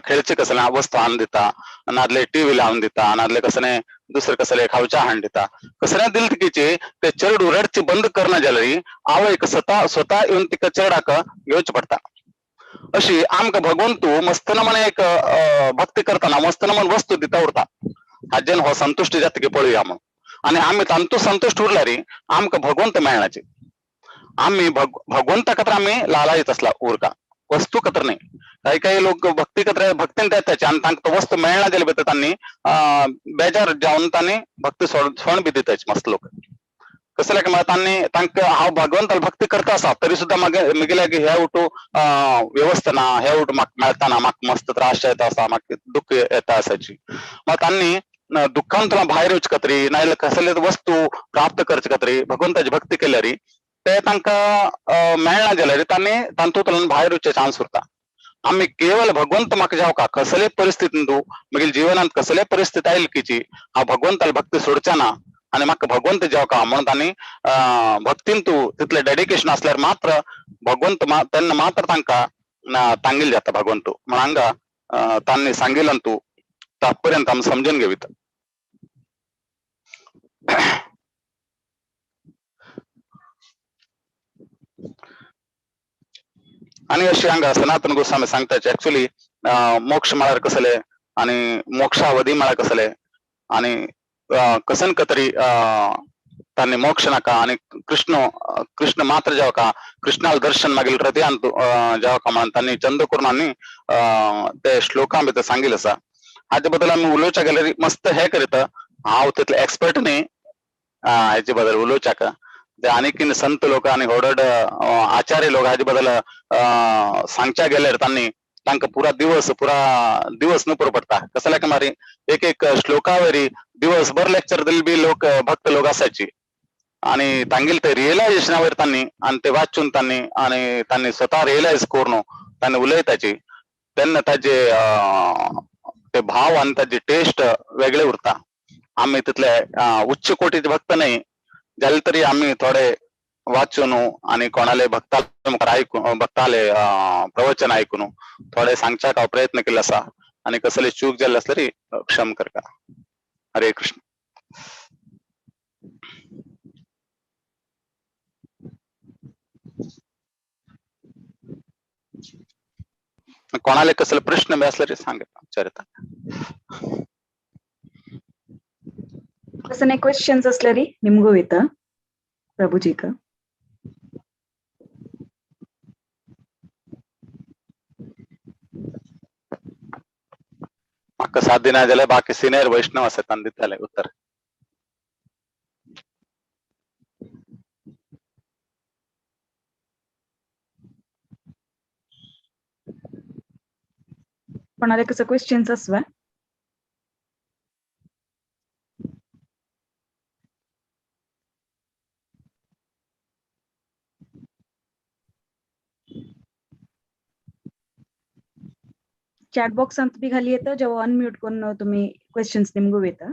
खेळचे कसले वस्तू हाडून दिता नादले टीव्ही लावन दिता नादले कसले दुसरे कसले खावचे हाडून दिता कसले दिलतकीचे ते चेडूं रडचे बंद करना जाल्यार आवयक स्वता येवन तिका चेडाक घेवचे पडटा. अशी आमकां भगवंतू मस्तन म्हण एक भक्ती करतना मस्तन म्हण वस्तू दिता उरता हाजेन हो संतुष्ट जाता की पळोवया म्हणून आणि आमी तांतू संतुष्ट उरल्यार आमकां भगवंत मेळनाचे. आमी भगवंता खातीर आमी लालायत आसला उरका वस्तू खातीर न्ही. काही लोक भक्ती खातीर भक्तीन येताचे आनी तांकां तो वस्तू मेळना जाल्या भितर तांणी बेजार जावन तांणी भक्ती सोडून बी दिताचे मस्त लोक कसले की तांणी तांकां हांव भगवंताला भक्ती करता आसा तरी सुद्दां मगेले हे उठू व्यवस्था ना हे उठ म्हाका मेळटा म्हाका मस्त त्रास येता आसा म्हाका दुःख येता आसाची मग तांणी दुःखांतून भायर येवचे खातीर नाजाल्यार कसले वस्तू प्राप्त करचे खातीर भगवंताची भक्ती केल्यार ते तांकां मेळना जाल्यार तांणी तांतूंतल्यान भायर येवचे चान्स उरता. आमी केवळ भगवंत म्हाका जावका कसले परिस्थितीन तूं मगेल जिवनांत कसले परिस्थिती आयली कीची हांव भगवंताला भक्ती सोडचे ना आणि म्हाका भगवंत जेवका म्हणून तांणी भक्तीन तू तितले डेडिकेशन असल्यार मात्र भगवंत तेन्ना मात्र तांकां तांगील जाता भगवंत म्हण हांगा तांणी सांगिल्लो तू तापर्यंत आमी समजून घेवीत. आणि अशी हांगा सनातन गोस्वामी सांगता ऍक्च्युली मोक्ष म्हळ्यार कसले आणि मोक्षावधी म्हळ्यार कसले आणि कसन तरी तांणी मोक्ष नाका आणि कृष्ण मात्र जेवका कृष्णाला दर्शन मागील हृदयान जेवका म्हणून तांणी चंद्रकुर्मांनी ते श्लोकां भितर सांगिल्लें आसा. हाचे बद्दल आमी उलोवच्या गेल्यार मस्त हे करीत हांव तितले एक्सपर्ट न्ही हेचे बद्दल उलोवच्याक ते आनीकीन संत लोक आणि व्हडड आचार्य लोक हाचे बद्दल सांगच्या गेल्यार तांकां पुरा दिवस न्हू पुरो पडटा कसल्याक मारी एक श्लोकावरी दिवसभर लेक्चर दिल्ली बी लोक भक्त लोक आसाची आणि तांगेल ते रियलायझेशना वयर तांणी आणि ते वाचून तांणी स्वता रियलायज करून तांणी उलयताची तेन्ना ताजे ते भाव आणि ताजी टेस्ट वेगळे उरता. आमी तितले उच्च कोटीचे भक्त नाही जाल्यार तरी आमी थोडे वाचून आणि कोणाले भक्ताले मुखार आयकून भक्ताले प्रवचन आयकून थोडे सांगच्याक हांव प्रयत्न केल्लो आसा आणि कसले चूक जाल्ले आसल्यार क्षम करता. हरे कृष्ण. कोणाले कसले प्रश्न बी असल्यार सांगता विचारता. कसने क्वेश्चन्स असल्यारी निमगू येता प्रभुजीक. म्हाका साध्य ना जाल्यार बाकी सिनियर वैष्णव आसा तांणी दिताले उत्तर. कोणाले कसं क्वेश्चन्स असवा. चॅट बॉक्सांत बी खाली येतं जेव्हा अनम्यूट करून तुम्ही क्वेश्चन्स निमगू येता.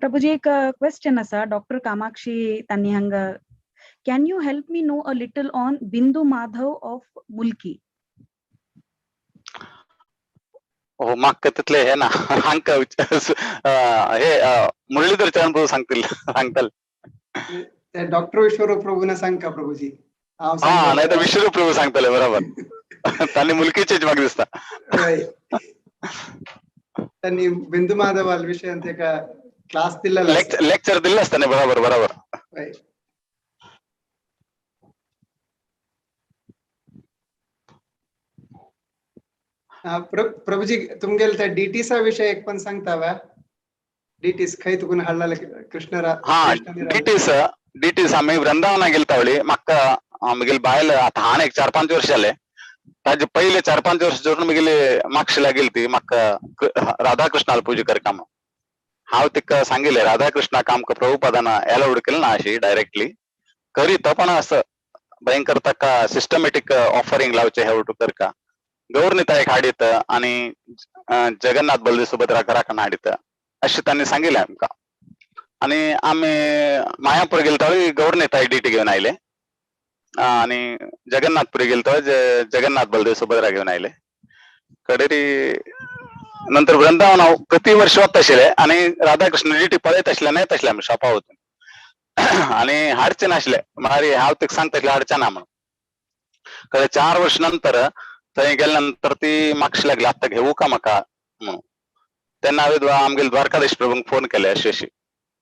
प्रभुजी एक क्वेश्चन असा डॉक्टर कामाक्षी तांणी हांगा can you help me know a little on बिंदू माधव ऑफ मुल्की. हो म्हाका तितले हे ना हांका हे मुरलीधर चरण प्रभू सांगताले ते डॉक्टर विश्वरूप प्रभूने सांगता प्रभूजी. हा नाही तर विश्वरूप प्रभू सांगताले बरोबर तांणी मुलकीचेच म्हाका दिसता. त्यांनी बिंदू माधवाल विषयान एका क्लास दिल्लेला लेक्चर दिल्ले आसता बरोबर बरोबर. प्रभुजी तुमगेल त्या डीटीसा विषय एक पण सांगतावा. डीटीस खंय तुकून हाडलेले कृष्णरा. हा डीटीस आमी वृंदावना गेलतावळी म्हाका आमगेली बायल आतां हाण एक 4-5 वर्ष जाले ताजे पहिले 4-5 वर्ष जोडून मुगेली म्हाका गेली ती म्हाका राधा कृष्णाला पुजा करता म्हणून हांव तिका सांगिल्लें राधा कृष्णाक आमकां प्रभुपादान एलाउड केलें ना अशी डायरेक्टली करीत पण असं भयंकर ताका सिस्टमॅटिक ऑफरिंग लावचे हे करता गौरनितायक हाडीत आणि जगन्नाथ बलदेव सुभद्रा घराकन हाडीत अशें तांणी सांगिल्लें आमकां. आणि आमी मायापूर गेले थंय गौरनिताय डीटी घेवन आयले आणि जगन्नाथपुरी गेले थंय जगन्नाथ बलदेव सुभद्रा घेवन आयले कडेरी नंतर वृंदावन हांव प्रति वर्ष वता आशिल्ले आणि राधाकृष्ण डीटी पळयत आशिल्ले न्हयत आशिल्ले आमी शॉपा वचून आणि हाडचे नाशिल्ले म्हळ्यार हांव तिका सांगता आशिल्लें हाडचे ना म्हणून. कळे 4 वर्ष नंतर थंय गेले नंतर ती म्हाका लागली आत्तां घेवू का म्हाका म्हणून. तेन्ना हांवें आमगेले द्वारकाधीश प्रभूंक फोन केले अशी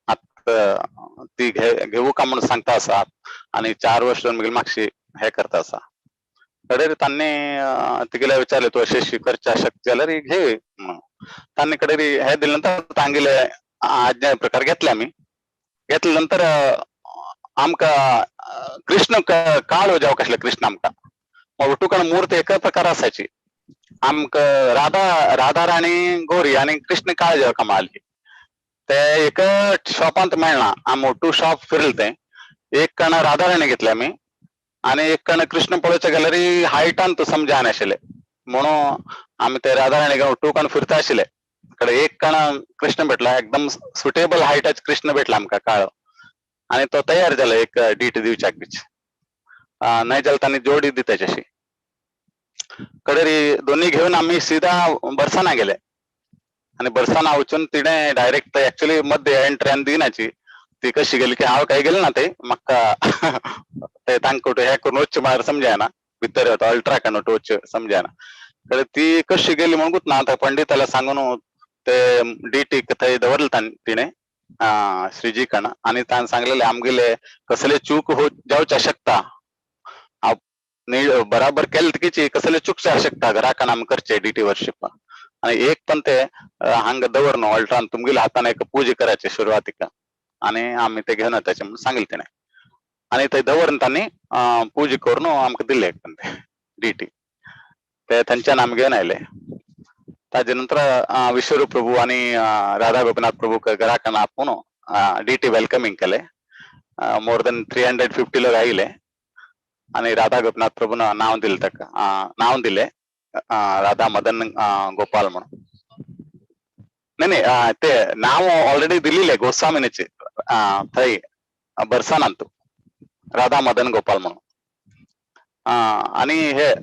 आत्तां ती घेवू का म्हणून सांगता आसा आणि 4 वर्ष जावन मागशी हे करता आसा. कडेर तांणी तिगेले विचारले तूं अशी करच्या शक्य जाल्यार घे म्हणून. तांणी कडेर हे दिले नंतर तांगेले आज्ञा प्रकार घेतले आमी. घेतले नंतर आमकां कृष्ण काळ जावंक आसले कृष्ण आमकां तुका मूर्त एका प्रकार आसाची आमक राधा राणी गोरी आणि कृष्ण काळजी कमाली ते एक शॉपांत मेळना आम टू शॉप फिरल ते एक कण राधा राणी घेतल्या मी आणि एक कण कृष्ण पळोवचे गॅलरी हायटान तो समजा नाशिल्ले म्हणून आम्ही ते राधा राणी घेऊन टू कण फिरता आशिल्ले कडे एक कण कृष्ण भेटला एकदम सुटेबल हायटाच कृष्ण भेटला आमका काळो आणि तो तयार झाला एक डीट दिवच्याक बीच नाही जाल्यार तांणी जोडी दी त्याच्याशी कडेरी दोन्ही घेऊन आम्ही सीधा बरसाना गेले आणि बरसाना वचून तिने डायरेक्ट ऍक्च्युली मध्ये एंट्री दिनाची ती कशी गेली की हांव काय गेले ना ते म्हाका ते तांकां हे करून वच्चे म्हळ्यार समजायना भितर होता अल्ट्रा करून वच्चे समजायना तर ती कशी गेली म्हणून ना आता पंडिताला सांगून ते डीटी थंय दवरले तिने श्रीजी कण आणि ताणें सांगलेले आमगेले कसले चूक हो जावच्या शकता बराबर केले तिची कसले चूक जावं शकता घराकण आमी करचे डीटी वर्शिप आणि एक पण ते हांगा दवरनो अल्ट्रान तुमगेल्या हातान एक पूजा करायची सुरवातीक आणि आम्ही ते घेऊन येताचे म्हणून सांगितले तिने आणि ते दवरून तांणी पूजा करून आमकां दिले एक पण ते डीटी ते थंयच्यान आमी घेवन आयले ताजे नंतर विश्वरूप प्रभू आणि राधा गोपीनाथ प्रभू घराकण आपूण डीटी वेलकमिंग केले मोर देन 350 लोक आयले आणि राधा गोपीनाथ प्रभून नाव दिले ताका नाव दिले राधा मदन गोपाल म्हणून नाही नाही ते नाव ऑलरेडी दिलेले गोस्वामीनेचे थंय बरसानांत राधा मदन गोपाल म्हणून आणि हे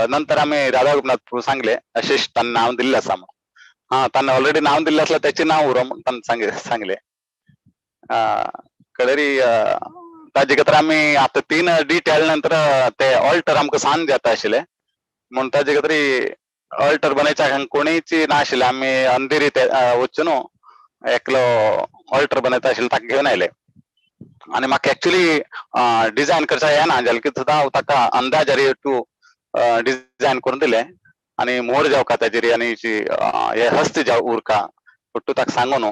नंतर आम्ही राधा गोपीनाथ प्रभू सांगले अशेष तांना नाव दिल्ले आसा म्हणून तांना ऑलरेडी नाव दिल्ले असलं त्याचे नाव उरो म्हणून तांणे सांगले कळरी ताजे खातीर आमी आता 3 डीट आयले नंतर ते ऑल्टर आमकां सांज येता आशिल्ले म्हणून ताजे खातीर ऑल्टर बनयच्या कोणीची ना आशिल्ले आमी अंधेरी वचून एकलो ऑल्टर बनयता आशिल्लो ताका घेवन आयले आणि म्हाका एक्चुअली डिझायन करचा येना जाल्यार कितें सुद्दां हांव ताका अंदाजारी टू डिझायन करून दिले आणि मोर जावका ताजेरी आणि हे हस्त जाव उरका पट्टू ताका सांगून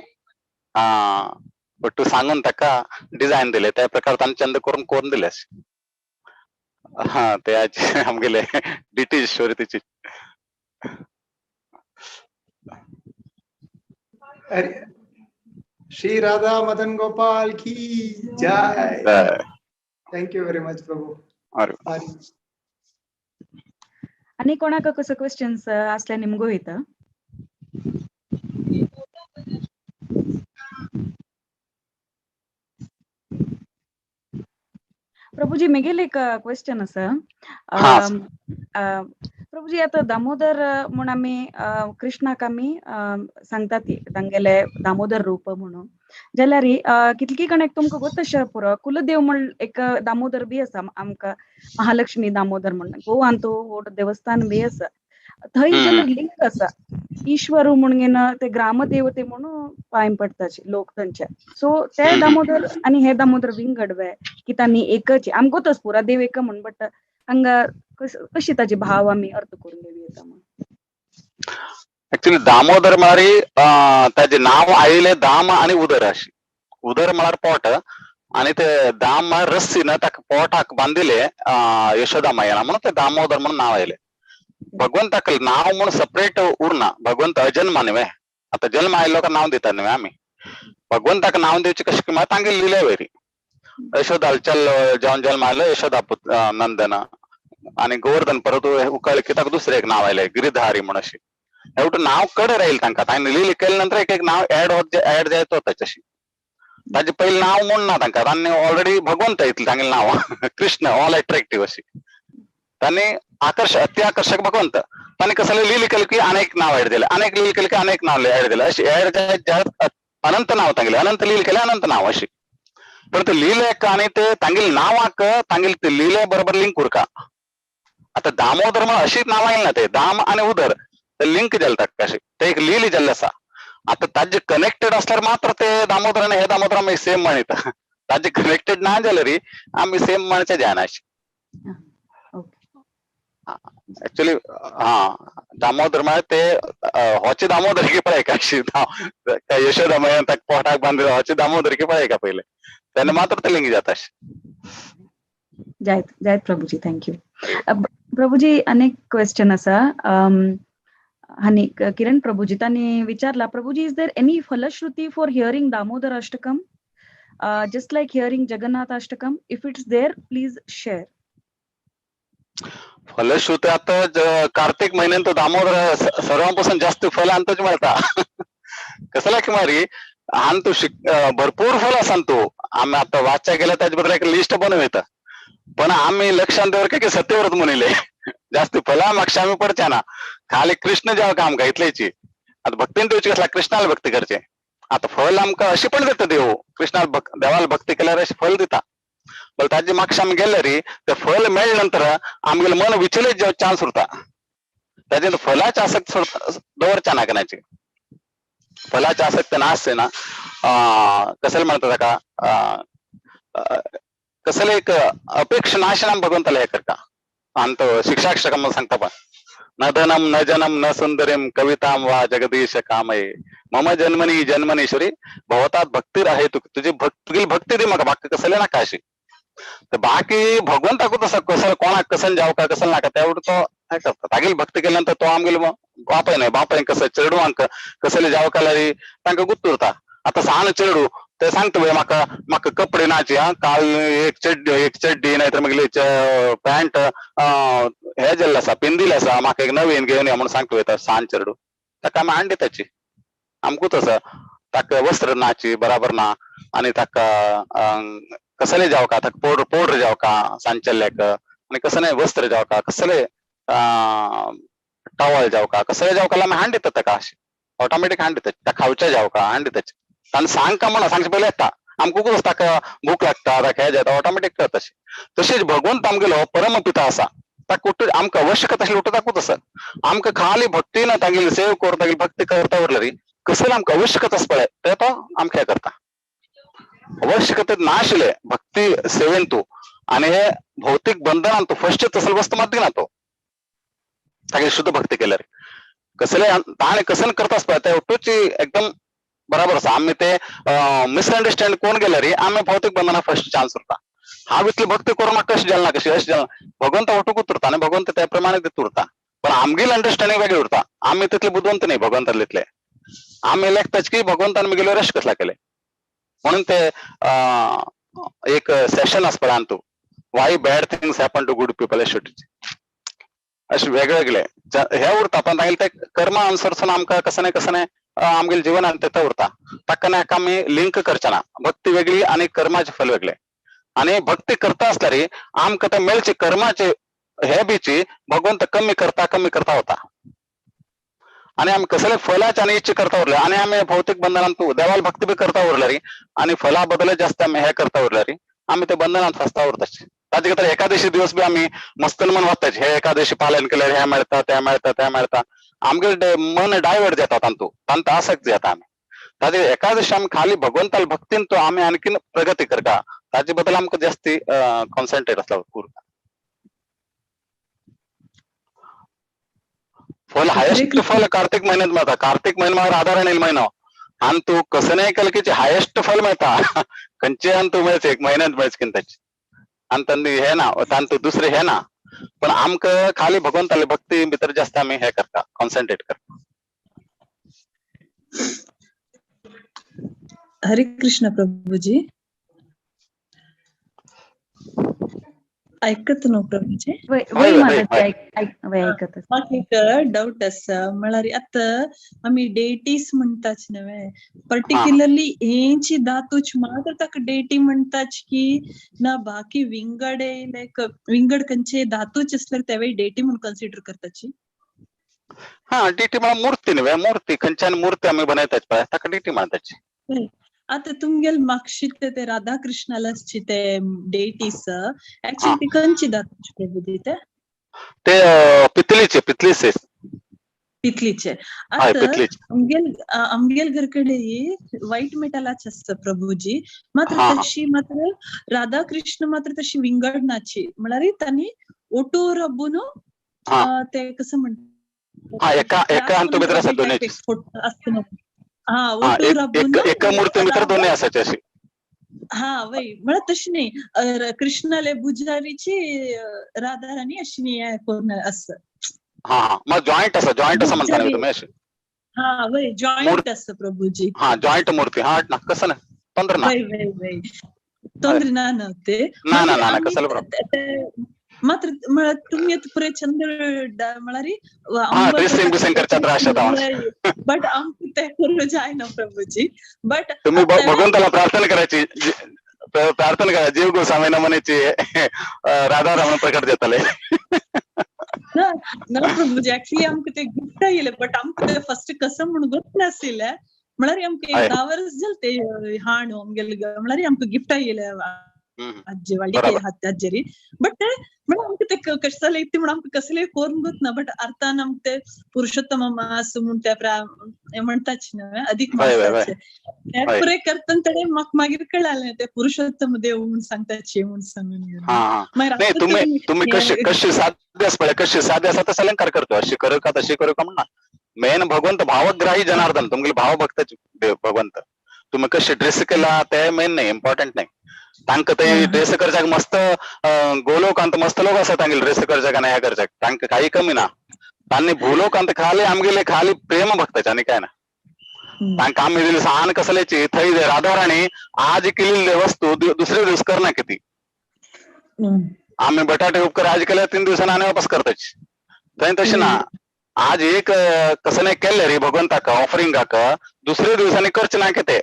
पट्टू सांगून ताका डिझायन दिले त्या प्रकार तांणी चंद करून दिले ते आमगेले डीटी स्टोरी तिची श्री राधा मदन गोपाल की जय थैंक यू वेरी मच प्रभु आणि कोणाक कसं क्वेश्चन्स असल्या निमगो येतं प्रभुजी मेगेल एक क्वेश्चन आसा प्रभुजी आता दामोदर म्हणून आमी कृष्णाक आमी सांगतात तांगेले दामोदर रूप म्हणून जाल्यार कितली कणेक तुमकां गोत अशें पुरो कुलदेव म्हण एक दामोदर बी आसा आमकां महालक्ष्मी दामोदर म्हणून गोवान तो व्हड देवस्थान बी आसा थंय जाल्यार लिंक आसा ईश्वरू म्हणून ते ग्रामदेवते म्हणून पांय पडटाचे लोक थंयचे सो ते दामोदर आणि हे दामोदर विंग घडवे की तांणी एकच आमगोतच पुरा देव एक म्हण बट हांगा कशी ताचे भाव आमी अर्थ करून घेवया येता म्हणून ऍक्च्युली दामोदर म्हळ्यार ताजे नाव आयले दाम आणि उदर अशी उदर म्हळ्यार पोट आणि ते दाम म्हळ्यार रस्सी न ताका पोटाक बांदिले यशोदा मायेन म्हणून ते दामोदर म्हणून नाव आयले भगवंताक नाव म्हणून सेपरेट उरना भगवंत अजन्म न्हय आता जन्म आयलो का नाव दितात न्हय आमी भगवंताक नाव दिवचे कशें म्हळ्यार तांगे लिले वरी यशोदा चल जावन जल्म आयलो यशोदा नंदन आणि गोवर्धन परत उकळ की ताका दुसरें एक नाव आयलें गिरिधारी म्हणून अशी एवढं नाव कडे राहील तांकां तांणी लिली केले नंतर एक नाव ऍड जायत ताच्याशी ताजे पयलीं नाव म्हूण ना तांकां तांणी ऑलरेडी भगवंत येतले तांगेलें नाव कृष्ण ऑल अट्रॅक्टिव्ह अशी तांणी अति आकर्षक भगवंत तांणी कसले लिली केले की अनेक नाव ऍड दिले अनेक लिली केले की अनेक नाव ऍड दिले अशी ऍड जायत अनंत नाव तांगेले अनंत लिली केले अनंत नाव अशी पण ते लिहिलेक आणि ते तांगेले नावाक तांगेले ते लिहिले बरोबर लिंक उरका आता दामोदर म्हणून अशीच नाव आयले ना ते दाम आणि उदर ते लिंक जाले ताका कशी ते एक लिहिली जाल्ले आसा आता ताजे कनेक्टेड असल्यार मात्र ते दामोदर आणि हे दामोदर आमी सेम म्हणटा ताजे कनेक्टेड ना जाल्यार आमी सेम म्हणचे जायना अशी ऍक्च्युअली दामोदर म्हळ्यार ते होचे दामोदर की पळय का अशी यशोदा मायेन ताका पोटाक बांदिलो होचे दामोदर की पळय का पयले तेन्ना मात्र ते लिंक जाता जायत प्रभुजी थँक्यू प्रभुजी अनेक क्वेश्चन आसा हानी किरण प्रभुजी त्यांनी विचारला, प्रभुजी, इज देअर एनी फलश्रुती for hearing Damodar Ashtakam just like hearing Jagannath Ashtakam? If it's there please share. फलश्रुती आता कार्तिक महिन्यात दामोदर सर्वांपासून जास्त फल अंतच मिळता. कसला की मारी आणतो भरपूर फल सांगतो आम्ही आता वाचा गेला त्याच्याबद्दल एक लिस्ट बनवत पण आम्ही लक्षांवर काही सत्यव्रत म्हणले जास्त फला मागच्या आम्ही पडच्या ना खाली कृष्ण जेव्हा काम का इथल्याची आता भक्तीन देवची कसला कृष्णाला भक्ती करचे आता फल आमका अशी पण देतं देव कृष्णाला देवाला भक्ती केल्यावर अशी फल देता पण ताजी मागच्या आम्ही गेलं रे ते फल मिळाल्यानंतर आम्हाला मन विचलित जेव्हा चान्स होता त्याच्यात फलाची आसक्ती दोवरच्या नागण्याची फलाची आसक्ती नासते ना कशाला म्हणतात का कसं एक अपेक्षा नाशनाम भगवंताला हे करता अंत शिक्षाक्षकम सांगता पण न धनम न जनम न सुंदरीम कविताम वा जगदीश कामये मम जन्मनी जन्मनीश्वरी भवतात भक्ती आहे तुझी भक्ती दे मग बाकी कसले ना काशी तर बाकी भगवंताको तसं कसं कोणा कसं जाव का कसं नाका त्यावर तो काय करतात आगील भक्ती केल्यानंतर तो आमगेल बापाय नाही बापाय कसं चेडू अंक कसले जाव का तांका गुत्तुरता आता सहान चेडू ते सांगतो भाई माका माका कपडे नाची हा काल एक चड्डी नाहीतर मग पॅन्ट हे जल्ला असा पिंदील असा माका एक नवीन घेऊन या म्हणून सांगतो येतात सहान चेडू ताका आम्ही अंडी त्याची आमकू तसं ताक वस्त्र नाची बराबर ना आणि ताका कसले जाव का ताक पोडर जाव का सांचल्याक आणि कसं नाही वस्त्र जाव का कसले टॉवल जाव का कसले जाव का हांडी देतात का अशी ऑटोमॅटिक हांडी देतात त्या खावच्या जाव का हांडी त्याची आणि सांग का म्हणा सांगचे पहिले येता आमकू ताका भूक लागता खेळ जाता ऑटोमॅटिक करत तशी तशीच भगवंत आमगेलो परमपिता असा ता कुठे आमका आवश्यक तशी लुटत दाखवत असं आमका खाली भक्ती ना तागेल सेव कर तागेल भक्ती करता उरली कसं आमका आवश्यकताच पळे ते तो आमका हे करता आवश्यकतेत नाशिले भक्ती सेवेन तू आणि हे भौतिक बंधन आणतो फर्स्ट तसल वस्तू माती ना तो तागे शुद्ध भक्ती केल्या रे कसले ताणे कसन करताच पळते टूची एकदम बराबर असं आम्ही ते मिसअंडरस्टँड कोण गेलं रे आम्ही भौतिक बंधना फर्स्ट चान्स होता हा वितली भक्ती करून कशी जालना कशी अशी जालना भगवंत वाटूक उतरता आणि भगवंत त्याप्रमाणे ते उरता पण आमगील अंडरस्टँडिंग वेगळी उरता आम्ही तिथले बुद्धवंत नाही भगवंतातले आम्ही लेखताच की भगवंतान मी गेलो रश कसला केले म्हणून ते एक सेशन असतं आणतो why bad things happen to good people शेवटीचे असे वेगवेगळे हे उरता पण ते कर्म अनुसरून आमका कसं नाही आमगेल जीवन आणि तिथं उरता ताका नाही आम्ही लिंक करच्या भक्ती वेगळी आणि कर्माचे फल वेगळे आणि भक्ती करता असल्यारी आमका त्या मेलचे कर्माचे हे बीची भगवंत कमी करता होता आणि आम्ही कसले फलाचे आणि इच्छे करता उरले आणि आम्ही भौतिक बंधनात देवाला भक्ती बी करता उरले आणि फलाबद्दल जास्त आम्ही हे करता उरले आम्ही ते बंधनात फसता उरताचे त्याच्या एकादशी दिवस बी आम्ही मस्त मन वाचताच हे एकादशी पालन केलं हे मिळतं त्या मिळतं आमगे मन डायवर्ट जातात तांत आसक्ती जाता आम्ही ताजे एकादशी आम्ही खाली भगवंताला भक्तीन तो आम्ही आणखीन प्रगती करता ताजे बद्दल आमक जास्ती कॉन्सन्ट्रेट असला पूर्ण फल हायेस्ट फल कार्तिक महिन्यात मिळता कार्तिक महिन्यावर आधार येईल महिना आणि तू कसं नाही केलं की हायेस्ट फल मिळता कंचे आणि तू मिळते एक महिन्यात मिळच त्याची आणि त्यांनी हे ना तू दुसरे हे ना पण आमक खाली भगवंताला भक्ती भितर जास्त आम्ही हे करता कॉन्सन्ट्रेट करता. हरे कृष्ण प्रभूजी ऐकत नो प्रभूजी म्हाका एक डाऊट आसा म्हळ्यार आता आमी डेटीस म्हणटाच नव्हे पर्टिक्युलरली हेंची दातूच मात्र ताका डेटी म्हणटाच की ना बाकी विंगडे लायक विंगड खंयचे दातूच असल्यार त्यावेळी डेटी म्हणून कन्सिडर करताची. हा डीटी मला मूर्ती नव्हे मूर्ती खंयच्यान मूर्ती आम्ही बनयताच पळय ताका डीटी म्हणटाची. आता तुमगेल मागशी ते राधा कृष्णालाची ते डेटीस ऍक्च्युअली ती खंयची दातूच प्रभूजी ते पितलीचे आता आमगेल घरकडे व्हाईट मेटलाच असतं प्रभूजी मात्र तशी मात्र राधा कृष्ण मात्र तशी विंगडनाची म्हळ्यार तांणी ओटो रब्बून ते कसं म्हणतात एका मूर्ती भितर दोन्ही असायचे अशी. हा वय म्हळ्यार तशी नाही कृष्णाले भुजारीची राधा राणी अशी नाही कोण असं हा हा मग जॉईंट असं म्हणता ना तुम्ही अशी हा वय जॉईंट असं प्रभूजी हा जॉईंट मूर्ती हा ना कसं ना ತೊಂದ್ರೆ ನಾ वय वय वय ತೊಂದ್ರೆ नव्हते ना मात्र ना आम्ही कशाला प्रॉब्लेम मात्र मला तुम्ही आता पुरे चंद मला री हा ड्रेसिंग बिसिंग करच्या त्रास बट आमचं ते करू जाय ना प्रभूजी बट तुम्ही भगवंताला प्रार्थना करायची प्रार्थना करा जीव गोसावी म्हणायची राधारमण प्रकट देताले ना प्रभूजी ऍक्च्युली आमक ते गिफ्ट येले बट आमक ते फर्स्ट कसं म्हणून गोत नासिल म्हळ्यार आमक एक 10 वर्ष झाले ते हाणू आमगेले म्हळ्यार आमक गिफ्ट येले अज्जे वाली हात अज्जेरी बट म्हणून आमक ते कसले इतके म्हणून आमक कसले कोरून गोत ना बट अर्थान आमक ते पुरुषोत्तम मास म्हणून ते म्हणताच ना अधिक मासाचे ते पुरे करतन तडे म्हाक मागीर कळालें ते पुरुषोत्तम देव म्हणून सांगताचे म्हणून सांगून नाही तुम्ही कशी साध्य पडे कशी साध्य असं तसं अलंकार करतो अशी करू का तशी करू का म्हणा मेन भगवंत भावग्राही जनार्दन तुमगे भाव भक्त देव भगवंत तुम्ही कशी ड्रेस केला ते मेन नाही इम्पॉर्टंट नाही तांक ते ड्रेस करजाक मस्त गोलोकांत मस्त लोक असतात तांगेल ड्रेस करजाक आणि ह्या करजाक तांक काही कमी ना तांनी भूलोकांत खाली आमगेले खाली प्रेम भक्ताचे आणि काय ना तांक आम्ही दिली सान कसल्याची थंय राधाराणी आज केलेली वस्तू दुसरे दिवस करना किती आम्ही बटाटे उपकर आज केल्या 3 दिवसांनी आणि वापस करताच थंय तशी ना आज एक कसं नाही केलं रे भगवंताक ऑफरिंगाक दुसरे दिवसांनी खर्च ना किती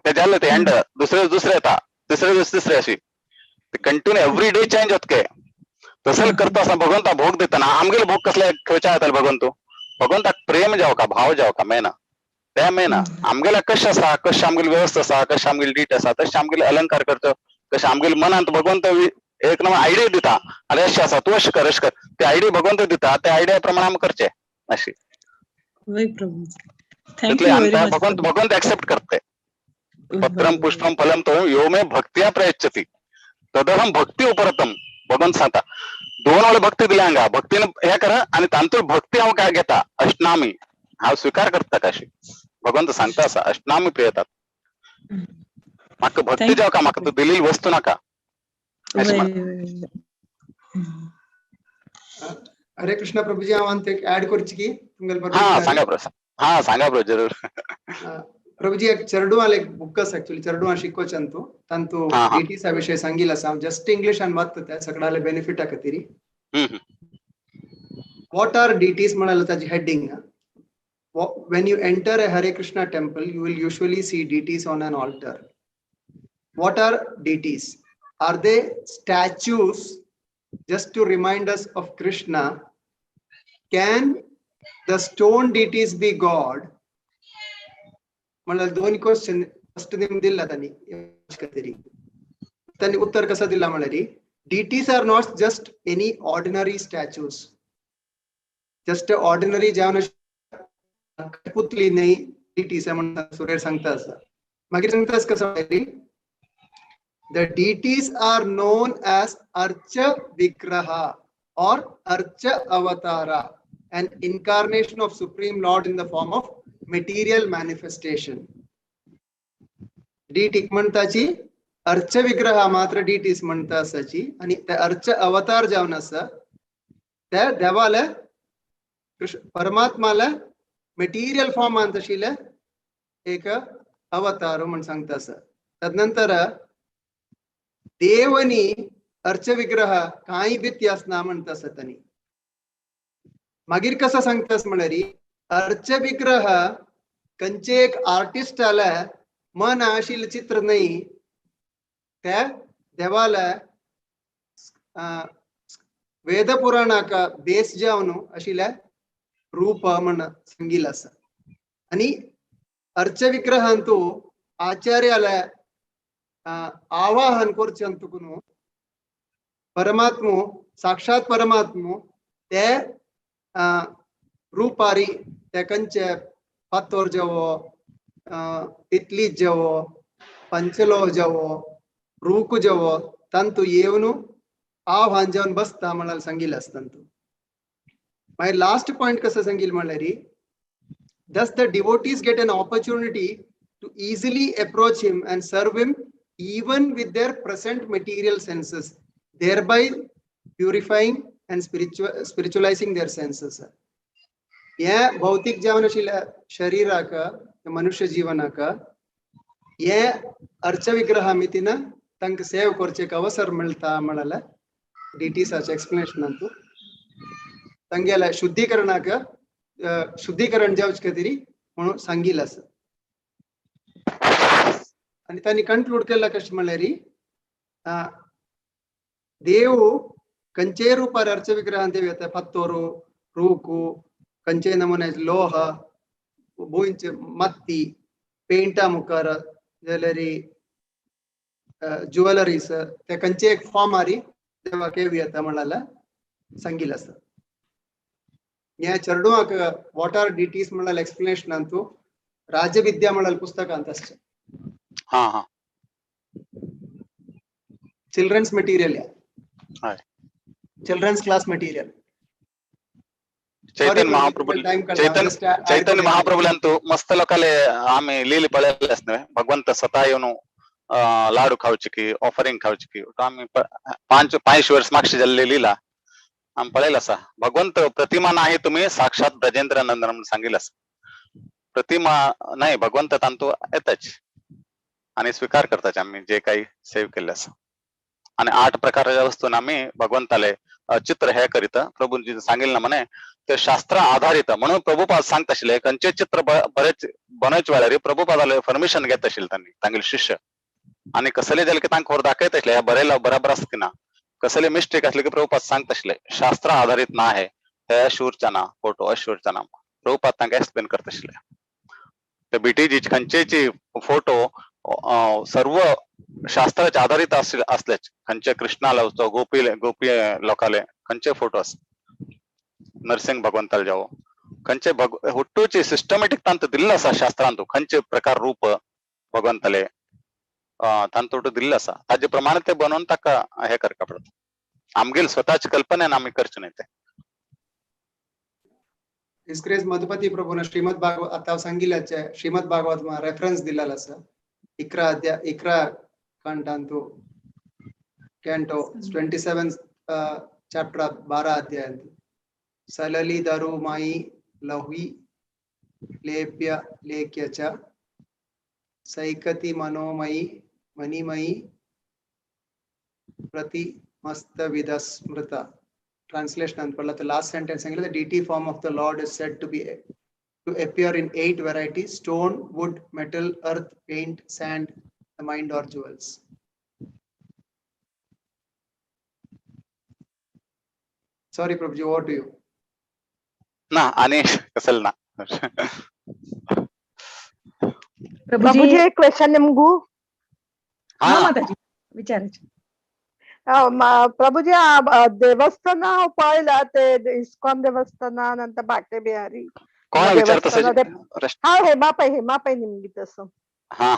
ते झालं ते एंड दुसरे येता तिसरे दिवस तिसरे अशी कंटिन्यू एव्हरी डे चेंज होत काय तसं करता असं भगवंता भोग देताना आमगेले भोग कसले खर्चा येतात भगवंतू भगवंताक प्रेम जाव का भाव जाव का मेना त्या मेना आमगेला कशा असा कशा आमगेली व्यवस्था असा कशा आमगेली डीट असा तशा आमगेले अलंकार करतो कशा आमगेली मनात भगवंत एक नंबर आयडिया दिता अरे अशी असा तू अशी कर ते आयडिया भगवंत दिता त्या आयडिया प्रमाणे आम्ही करचे अशी भगवंत ऍक्सेप्ट करते पत्रम पुष्पम फलम तो यो मे भक्तिया प्रयच्छति तदहम भक्ती उपरतम भगवंत सांगता 2 वेळा भक्ती दिल्या भक्तीनं हे करा आणि तांतूळ भक्ती हांव काय घेता अष्टनामी हांव स्वीकार करता कशी भगवंत सांगता असा अष्टनामी प्रियतात म्हाका भक्ती जाव का म्हाका तू दिलेली वस्तू नाका हरे कृष्ण प्रभुजी हांव एक ऍड करची की तुमगेल सांगा ब्रो जरूर प्रभुजी एक चरडू वाले एक बुक एक्चुअली चरडू शिकोचंतु तंतु डीटीस विषय सांगिला जस्ट इंग्लिश आणि मात्र सगळ्याला बेनिफिट आकतीरी व्हाट आर डीटीस म्हणाल त्याची heading when you enter a Hare Krishna temple you will usually see deities on an altar. What are deities? Are they statues just to remind us of Krishna? Can the stone deities be God? मला 2 question first name दिला त्यांनी उत्तर कसं दिला म्हणाली deities are not just any ordinary statues, just ordinary जावन पुतली नाही deities म्हणतात सुरेर सांगता असं मागीर सांगतास कसं म्हणाली the deities are known as archa vigraha or archa avatara, an incarnation of supreme lord in the form of material manifestation. deity म्हणताची अर्च विग्रह मात्र deities म्हणता असाची आणि त्या अर्च अवतार जावन असा त्या देवाला परमात्माला मेटीरियल फॉर्म अंतशील एक अवतार म्हणून सांगता असा तदनंतर देवनी अर्च विग्रह काही व्यत्यास ना म्हणता असतानी मागीर कसं सांगतास म्हणारी अर्च विग्रह कंचे एक आर्टिस्ट आला मन आशील चित्र नाही त्या देवाला वेद पुराणाका बेस जावन आशिल्ल्या रूप म्हण सांगिल असा आणि अर्च विग्रहांतू आचार्याला आवाहन करचे अंतकुनु परमात्मो साक्षात परमात्मो ते रूपारी ते कंचे पातोर जावो इतली जावो पंचलो जावो रूक जावो तंतु येवनु आव्हान जावन बसता म्हणाल सांगिल असतंतु मागीर लास्ट पॉइंट कसं सांगिल म्हळ्यारी thus the devotees get an opportunity to easily approach him and serve him even with their present material senses, thereby purifying and spiritualizing their senses. हे भौतिक जीवनाशिल्या शरीराक मनुष्य जीवनाक हे अर्च विग्रह मितीन तंक सेव करचेक अवसर मिळता म्हणाला डीटीसाचे एक्सप्लेनेशन अंतू तंगेला शुद्धीकरणाक शुद्धीकरण जावच खातीर म्हणून सांगिल आसा आणि त्यांनी कंक्लूड केला कशें म्हळ्यार देव खंयचेय रुपार अर्च विग्रहान देव येता पत्तोरू रूकू खंयचेय नमुने लोह बोंचे मत्ती पेंटा मुखार जाल्यार ज्युवेलरीज ते खंयचे एक फॉर्मारी देवाक येता म्हणाला सांगिल आसा ह्या चेडवाक वॉट आर डीटीज म्हणाला एक्सप्लेनेशन अंतू राजविद्या म्हणाल पुस्तकांत आसचे हा हा चिल्ड्रन्स मटेरियल हय children's class material Chaitanya Mahaprabhu चैतन्य महाप्रभूलंतू मस्त लोकाले आम्ही लिहिली पळयलेस न्हय भगवंत स्वतः येवन लाडू खावची ऑफरिंग खावची आम्ही 5 वर्ष मागशी जाल्ले लिहिला आम्ही पळयला आसा भगवंत प्रतिमा नाही तुम्ही साक्षात ब्रजेंद्र नंदन म्हणून सांगितलं आसा प्रतिमा नाही भगवंत तांतू येताच आणि स्वीकार करताच आम्ही जे काही सेव्ह केले आसा आणि 8 प्रकारच्या वस्तून आम्ही भगवंताले चित्र हे करीत प्रभूंजी सांगितलं ना म्हणे ते शास्त्र आधारित म्हणून प्रभुपाद सांगत आशिल्ले खंयचे चित्र बरेच बनवचे वेळार प्रभुपादाले परमिशन घेत आशिल्ले त्यांनी तांगेले शिष्य आणि कसले जाले की तांकां व्हर दाखयत आशिल्ले हे बरें बराबर आसा की ना कसले मिस्टेक असले की प्रभुपाद सांगत आशिल्ले शास्त्र आधारित ना हे अशूरच्या ना फोटो अशूरच्या ना प्रभुपाद तांकां एक्सप्लेन करत आशिल्ले ते बीटीजी खंयचेची फोटो सर्व शास्त्राचे आधारित असलेच खंयचे कृष्णाला वचो गोपी लोकाले खंयचे फोटो आसा नरसिंह भगवंताला जावो खंयचे हुट्टूची सिस्टमॅटिक तांतू दिल्लो आसा शास्त्रांतू खंयचे प्रकार रूप भगवंताले तांतूट दिल्लो आसा ताजे प्रमाणे ते बनवून ताका हे करता पडटा आमगेल स्वतःची कल्पनेन आमी करचे न्हय ते इस्क्रेज मधुपती प्रभून श्रीमद भागवत आता सांगिल्ल्याचे श्रीमद भागवत रेफरन्स दिलेला आसा 11 कांटांतू कॅन्टो 27 चॅप्टर 12 अध्याय सलली दरु माई लहुई लेप्य लेख्यच सैकति मनोमयी मणिमयी प्रति मस्त विदस्मृता ट्रांसलेशन ಅಂತ ಪಡಲ ಲಾಸ್ಟ್ ಸೆಂಟೆನ್ಸ್ ಅಂಗಲ the deity form of the lord is said to appear in 8 varieties: stone, wood, metal, earth, paint, sand, the mind or jewels. Sorry Prabhuji, over to you. ना आणि कसल ना प्रभुजी एक क्वेश्चन निमगू हा माताजी विचारायचे प्रभुजी देवस्थान पळयला ते इस्कॉन देवस्थान नंतर बाटे बिहारी कोण विचारता हा हेमापै निमगी तसं हा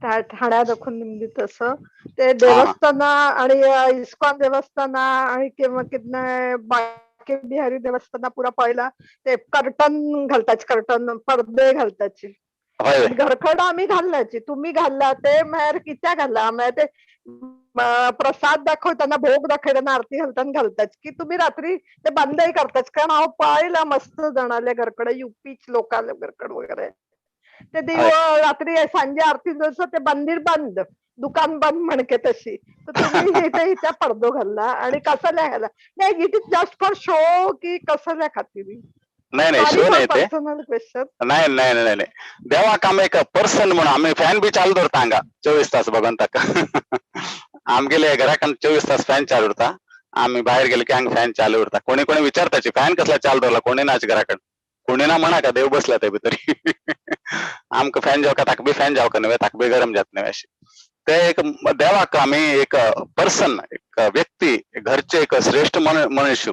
ठाण्या दाखवून निमगी तसं ते देवस्थान आणि इस्कॉन देवस्थान आणि किंवा कितने बाके बिहारी देवस्थान पुरा पळयला ते कर्टन घालताच कर्टन पडदे घालताचे घरखड आम्ही घालण्याची तुम्ही घालला ते म्हळ्यार कित्याक घालला म्हळ्यार ते प्रसाद दाखवताना भोग दाखयताना आरती घालताना घालताच की तुम्ही रात्री ते बंदही करताच कारण हांव पळयला मस्त जाणाले घरकडे युपीच लोकांले घरकड वगैरे ते रात्री सांजे आरती जसं ते मंदिर बंद दुकान बंद म्हणके तशी तर तुम्ही इथे पडदो घालला आणि कसल्या घाला नाही it is just for show की कसल्या खातीर नाही शो नाही ते नाही नाही नाही नाही देवाक आम्ही एक पर्सन म्हणून आम्ही फॅन बी चालू दवरता हांगा 24 तास भगवंताक आमगेले घराकन 24 तास फॅन चालू उरता आम्ही बाहेर गेले की हांगा फॅन चालू उरता कोणी कोणी विचारताची फॅन कसला चालू दवरला कोणी नाच घराकन कोणी ना म्हणा का देव बसला ते भितरी आमकां फॅन जावका ताका बी फॅन जावका न्हय ताका बी गरम जात न्हय अशी ते एक देवाक आम्ही एक पर्सन एक व्यक्ती घरचे एक श्रेष्ठ मनुष्य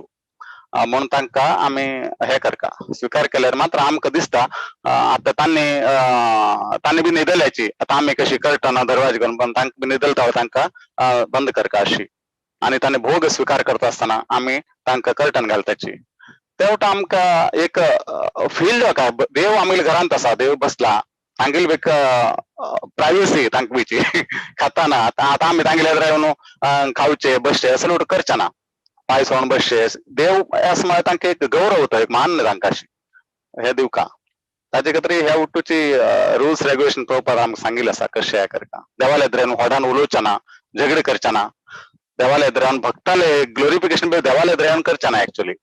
म्हणून तांकां आम्ही हे करता स्वीकार केल्यार मात्र आमकां दिसता आता तांणी बी न्हिदल्याची आता आम्ही कशी कर्टना दरवाजे घालून पण तांकां बी न्हिदलता तांकां बंद करता अशी आणि तांणी भोग स्वीकार करता आसतना आम्ही तांकां कर्टन घालताची तेवटा आमकां एक फील जाता देव आमगेल्या घरांत आसा देव बसला तांगेली एक प्रायवसी तांकां बीची खाताना आता आमी तांगेल्या येवन खावचे बसचे असं करचे ना पाय सोडून बसचे देव असं म्हळ्यार तांकां एक गौरव होता, एक मान तांकां अशी हे दिवका ताजे खातीर ह्या उठूची रुल्स रेग्युलेशन पळोवपाक आमकां सांगिल्लें आसा कशें हें करता. देवाले एद्रेन व्हडान उलोवचें ना, झगडे करचे ना, देवाले एद्रेन भक्ताले ग्लोरिफिकेशन बी देवाले एद्रेन करचें ना. एक्चुअली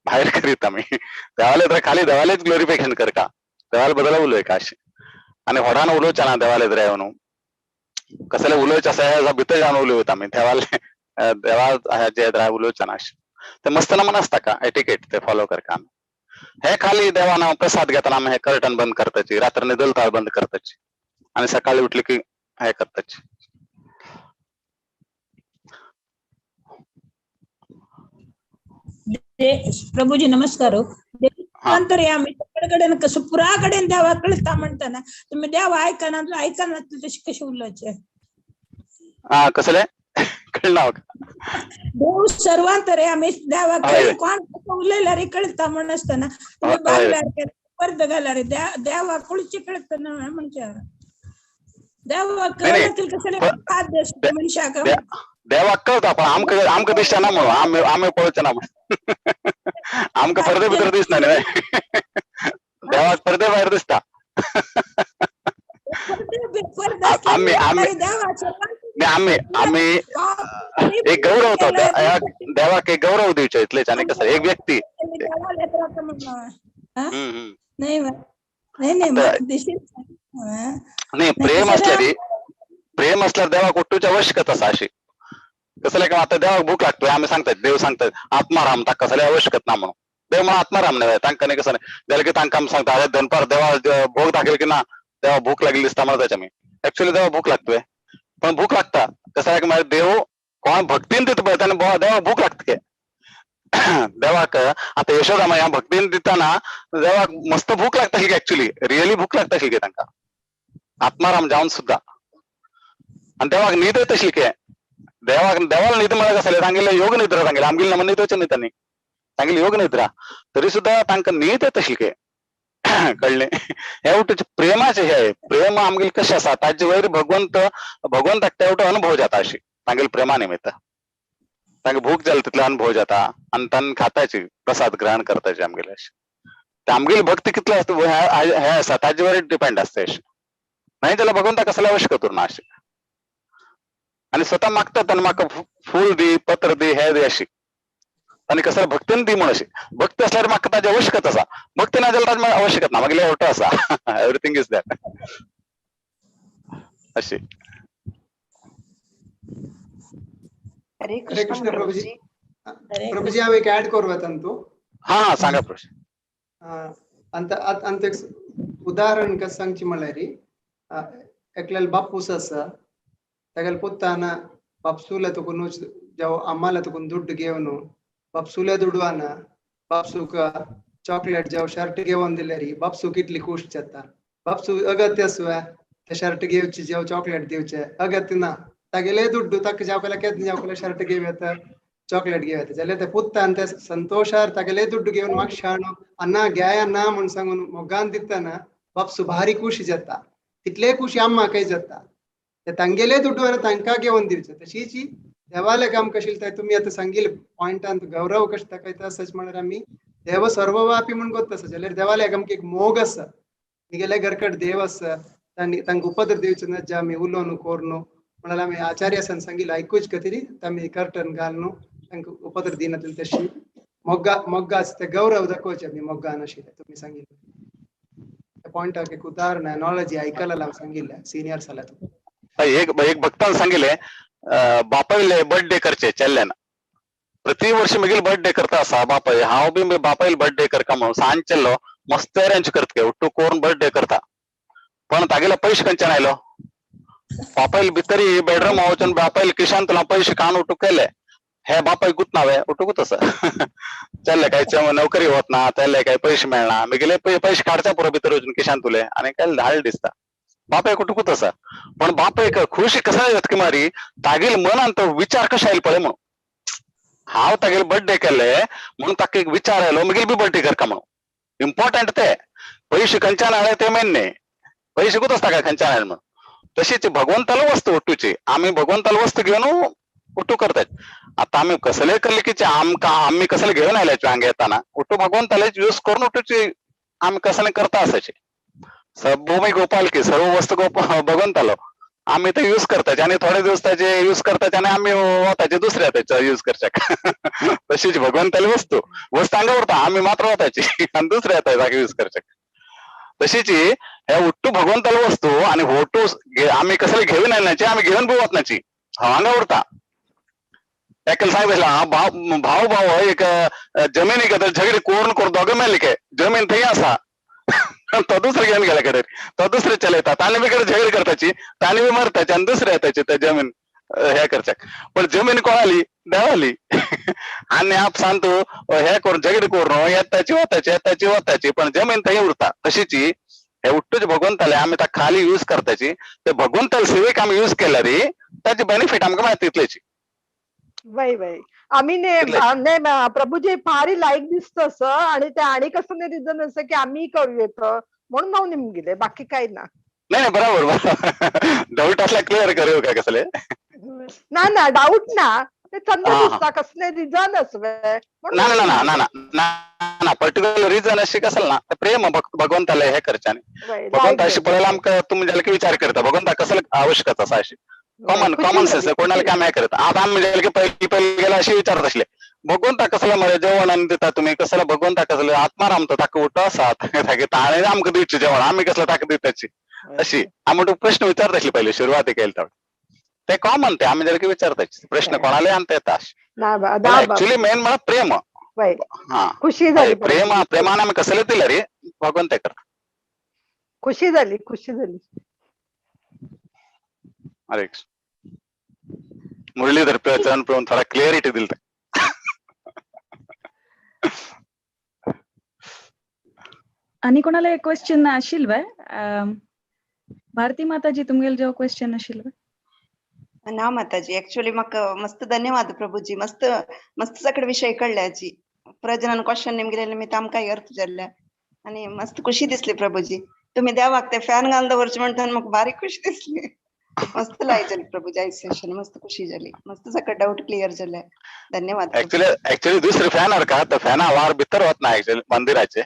भायर करीत आमी देवाले एद्रे खाली देवालेच ग्लोरिफिकेशन करता, देवाले बद्दल उलयता अशें आनी व्हडान उलोवचें ना देवाले एद्रे येवन. कसलें उलोवचें आसा हें भितर जावन उलयता आमी, देवाले देवा हेजे एद्रे उलोवचें ना अशें. ते मस्त नमन आसता का एटिकेट ते फॉलो करता आमी. हे खाली देवान हांव प्रसाद घेतना आमी हे कर्टन बंद करताची, रात्र न्हिदलता बंद करताची आनी सकाळी उठले की हे करताची. प्रभूजी नमस्कार. अंतर्यामी कडेन कसं पुराकडेन देवा कळता म्हणताना तुम्ही देवा ऐकना तशी कशी उरलाचे हा कसले कळना देव सर्वांतर्यामी देवा कोण उरलेला रे कळता म्हण असताना तुम्ही बांगल्यार परत घालारे देवा कळची कळत ना म्हणजे देवा कळतील कसले मनशाक देवाक कळता पण आमकां दिसता ना म्हणून आमी पळोवचे ना आमकां परदे भितर दिसना न्ही देवाक परदे भायर दिसता. आमी एक गौरव तो देवाक एक गौरव दिवचे इतलेच आनी कसं एक व्यक्ती नाही प्रेम असल्यार देवाक उठूची आवश्यकता आसा अशी. कसले का आता देवाक भूक लागतोय आमी सांगतात देव सांगतात आत्माराम ताका कसले आवश्यकता ना म्हणून. देव म्हणून आत्माराम न्हय तांकां न्ही कसं जाल्यार की तांकां आमी सांगता अरे दनपार देवा भोग दाखयले की ना देवा भूक लागली दिसता म्हणटाच आमी. एक्चुअली देवा भूक लागतोय पण भूक लागता कसं म्हळ्यार देव कोण भक्तीन दिता पळय तेन्ना देवाक भूक लागता देवाक आता यशोदा ह्या भक्तीन दिताना देवाक मस्त भूक लागता की एक्चुअली रियली भूक लागता की तांकां आत्माराम जावन सुद्धा. आणि देवाक न्हीद तशी के देवाला न्हीद म्हळ्यार कसले तांगेले योग निद्रा सांगले आमगेली नमन न्हिदोवचे न्ही तांणी तांगेली योग निद्रा तरी सुद्धा तांकां न्हीद तशी के कळ्ळें. हे उठूचे प्रेमाचे हे प्रेम आमगेले कशें आसा ताजे वयर भगवंताक ते उठो अनुभव जाता अशी तांगेले प्रेमा निमित्त तांकां भूक जाली तितलो अनुभव जाता आनी तांणी खाताची प्रसाद ग्रहण करताची आमगेले अशें. आमगेली भक्ती कितली आसता हे आसा ताजे वयर डिपेंड आसता अशें. नाही जाल्यार भगवंताक कसले आवश्यकता उरना अशें. आणि स्वतः मागतात आनी म्हाका फूल दी पत्र दी हे दी अशी आनी कसले भक्तीन दी म्हण अशी. भक्ती असल्यार म्हाका ताजी आवश्यकता आसा, भक्ती ना जाल्यार ताजी आवश्यकता ना म्हागेले ओटो आसा एवरीथिंग इज दॅट अशी. हरे हरे कृष्ण प्रभुजी. प्रभुजी प्रभुजी हांव एक ऍड करूं येता तूं हा सांगा प्रश्न. अंत एक उदाहरण कसं सांगची म्हळ्यार एकल्याल बापूस आसा तेगेले पुत्तान बापसूला तुकून जावं अम्माला तुकून दुड्ड घेवन बापसूले दुडवाना बापसूक चॉकलेट जावं शर्ट घेवन दिल्यार बापसू कितली खुश जाता. बापसू अगत्य आसुया ते शर्ट घेवचे जावं चॉकलेट दिवचे अगत्य ना तागेले दुड्डू ताका जावं केन्ना जावं शर्ट घेव येता चॉकलेट घेव येता जाल्यार ते पुत्तान ते संतोषार तागेले दुड्ड घेवन म्हाका शाणो अन्ना घ्याया ना म्हण सांगून मोगान दितना बापसू भारी खुशी जाता. तितले खुशी अम्माकय जाता. ते तांगेले दुड्डू तांकां घेवन दिवचे. तशीच देवाले काम कशी तुम्ही आता सांगिल्ले पॉइंटान गौरव कशें दाखयता सच म्हळ्यार आमी देव सर्वव्यापी म्हूण करता आसा जाल्यार देवाले आमकां एक मोग आसा. तुगेले घरकड देव आसा तांकां उपद्र दिवचे ना जे आमी उलोवन कोरनो म्हळ्यार आमी आचार्यासान सांगिल्लें आयकूच खातीर आमी कर्टन घालनो तांकां उपद्र दिना तशी मोग्गा आसा ते गौरव दाखोवचे आमी मोग्गान आशिल्ले तुमी सांगिल्लें पॉइंटाक एक उदाहरण एनॉलॉजी आयकलां हांव सांगिल्लें सिनियर जाल्यार एक भक्तान सांगिल्लें बापायले बर्थडे करचे चेल्ल्यान प्रति वर्ष मुगेल बर्थडे करता आसा बापाय हांव बी बापायले बर्थडे करता म्हणून सांजचेल्लो मस्त अरेंज करता उट्टू कोरून बर्थडे करता पण तागेले पयशे खंयच्यान आयलो बापायले भितर बेडरूम वचून बापायले किशान तुला पयशे कान उठू केले हे बापाय गुतनावे उठूकूच आसा चल्ले काय नोकरी होत ना तेल्ले काय पयशे मेळना मुगेले पयशे काडच्या पुरो भितर वचून किशान तुले आनी काय धाड दिसता बापाय कुठूकूच आसा पण बापाय खुशी कसा जाता की मारी तागेले मनान तो विचार कशे आयले पळय म्हणून हांव तागेले बर्थडे केले म्हणून ताका एक विचार आयलो मुगेल बी बर्थडे करता म्हणून इम्पॉर्टंट ते पयशे खंयच्यान आले ते मेन न्ही पयशे गुत आसता काय खंयच्यान आयले म्हणून तशीच भगवंताला वस्तू उठूची आमी भगवंताला वस्तू घेवन उठू करतात. आता आम्ही कसले कलिकीचे आम्ही कसले घेऊन आल्याचे अंगे येताना उठू भगवंताला यूज करून उठूची आम्ही कसले करता असायचे. भूमी गोपाल की सर्व वस्तू भगवंताला आम्ही ते युज करताचे आणि थोडे दिवस त्याचे युज करताचे आणि आम्ही होताचे दुसऱ्या त्याचा युज करच्या तशीच भगवंताला वस्तू अंगावर आम्ही मात्र होताची आणि दुसऱ्या त्याचा युज करच्या तशीच ह्या उट्टू भगवंताला वस्तू आणि होटू आम्ही कसले घेऊन आणण्याची आम्ही घेऊन बी वाचण्याची अंगावरता ಯಾಕಂದ್ರೆ ಸಾಯ್ಬಲ್ಲ भाव भाव एक जमिनी का झगडी कोण कोर दोघं मेले काय जमीन थई असा तो दुसरे घेऊन गेला कडे तो दुसरे चलवतात आणि बी कडे झगडी करताची ताणी बी मरताची आणि दुसरे येताची त्या जमीन हे करच्या पण जमीन कोणाली देवाली आणि आप सांगतो हे करून झगडी करून येताची होताची पण जमीन थई उरता तशीची हे उठ्ठूच भगवंताला आम्ही त्या खाली युज करताची ते भगवंताला सेवेक आम्ही युज केला रे त्याची बेनिफिट आमका माहिती तिथल्याची वय वय आम्ही ने प्रभूजी फारी लाईक दिसत असं आणि ते आणि कसं नाही रिझन असं की आम्ही करू येतं म्हणून नाव नेमून गेले बाकी काही ना नाही बरोबर डाऊट असला क्लिअर करू का कसले ना ना डाऊट ना ते चंद दिसता कसले रिझन ना पर्टिक्युलर रिझन अशी कसल ना प्रेम भगवंताला हे करच्याने भगवंता अशी पळायला आमका तुम्ही ज्याला की विचार करता भगवंता कसं आवश्यक असा अशी कॉमन सेन्स कोणाला काय नाही करत आता आम्ही ज्याला की पहिली गेला अशी विचारत असले भगवंता कसला मध्ये जेवण आणि देता तुम्ही कसला भगवंता कसलं आत्मा रामतो ताक उठ असा ताणे आमक द्यायची जेवण आम्ही कसला ताक देऊ त्याची अशी आम्ही प्रश्न विचारत असले पहिले सुरुवाती केली तर ते कॉमन ते आम्ही जर की विचारताय प्रश्न कोणाला आणता येतात ऍक्च्युली मेन मला प्रेम हा खुशी झाली प्रेमाने आम्ही कसले दिलं रे भगवंत करता खुशी झाली अरे मुरलीधर चरण प्रभू थोडा क्लिअरिटी दिल आणि कोणाला एक क्वेश्चन आशिल वय भारती माताजी तुमगेल जो क्वेश्चन आशिल वय ना माताजी ऍक्च्युअली म्हाका मस्त धन्यवाद प्रभूजी मस्त मस्त सगळे विषय कळल्याची प्रजनन क्वेश्चन निमगेले निमित्त आमकां अर्थ जाल्ल्या आणि मस्त खुशी दिसली प्रभूजी तुम्ही देवाक ते फॅन घालून दवरचे म्हणटा म्हाका बारीक खुशी दिसली मस्त लायक प्रभूजी आयज सेशन मस्त खुशी झाली मस्त सगळं डाऊट क्लिअर झाले धन्यवाद ऍक्च्युली दुसरे फॅन का तर फॅन वार भितर होत ना ऍक्च्युअली मंदिराचे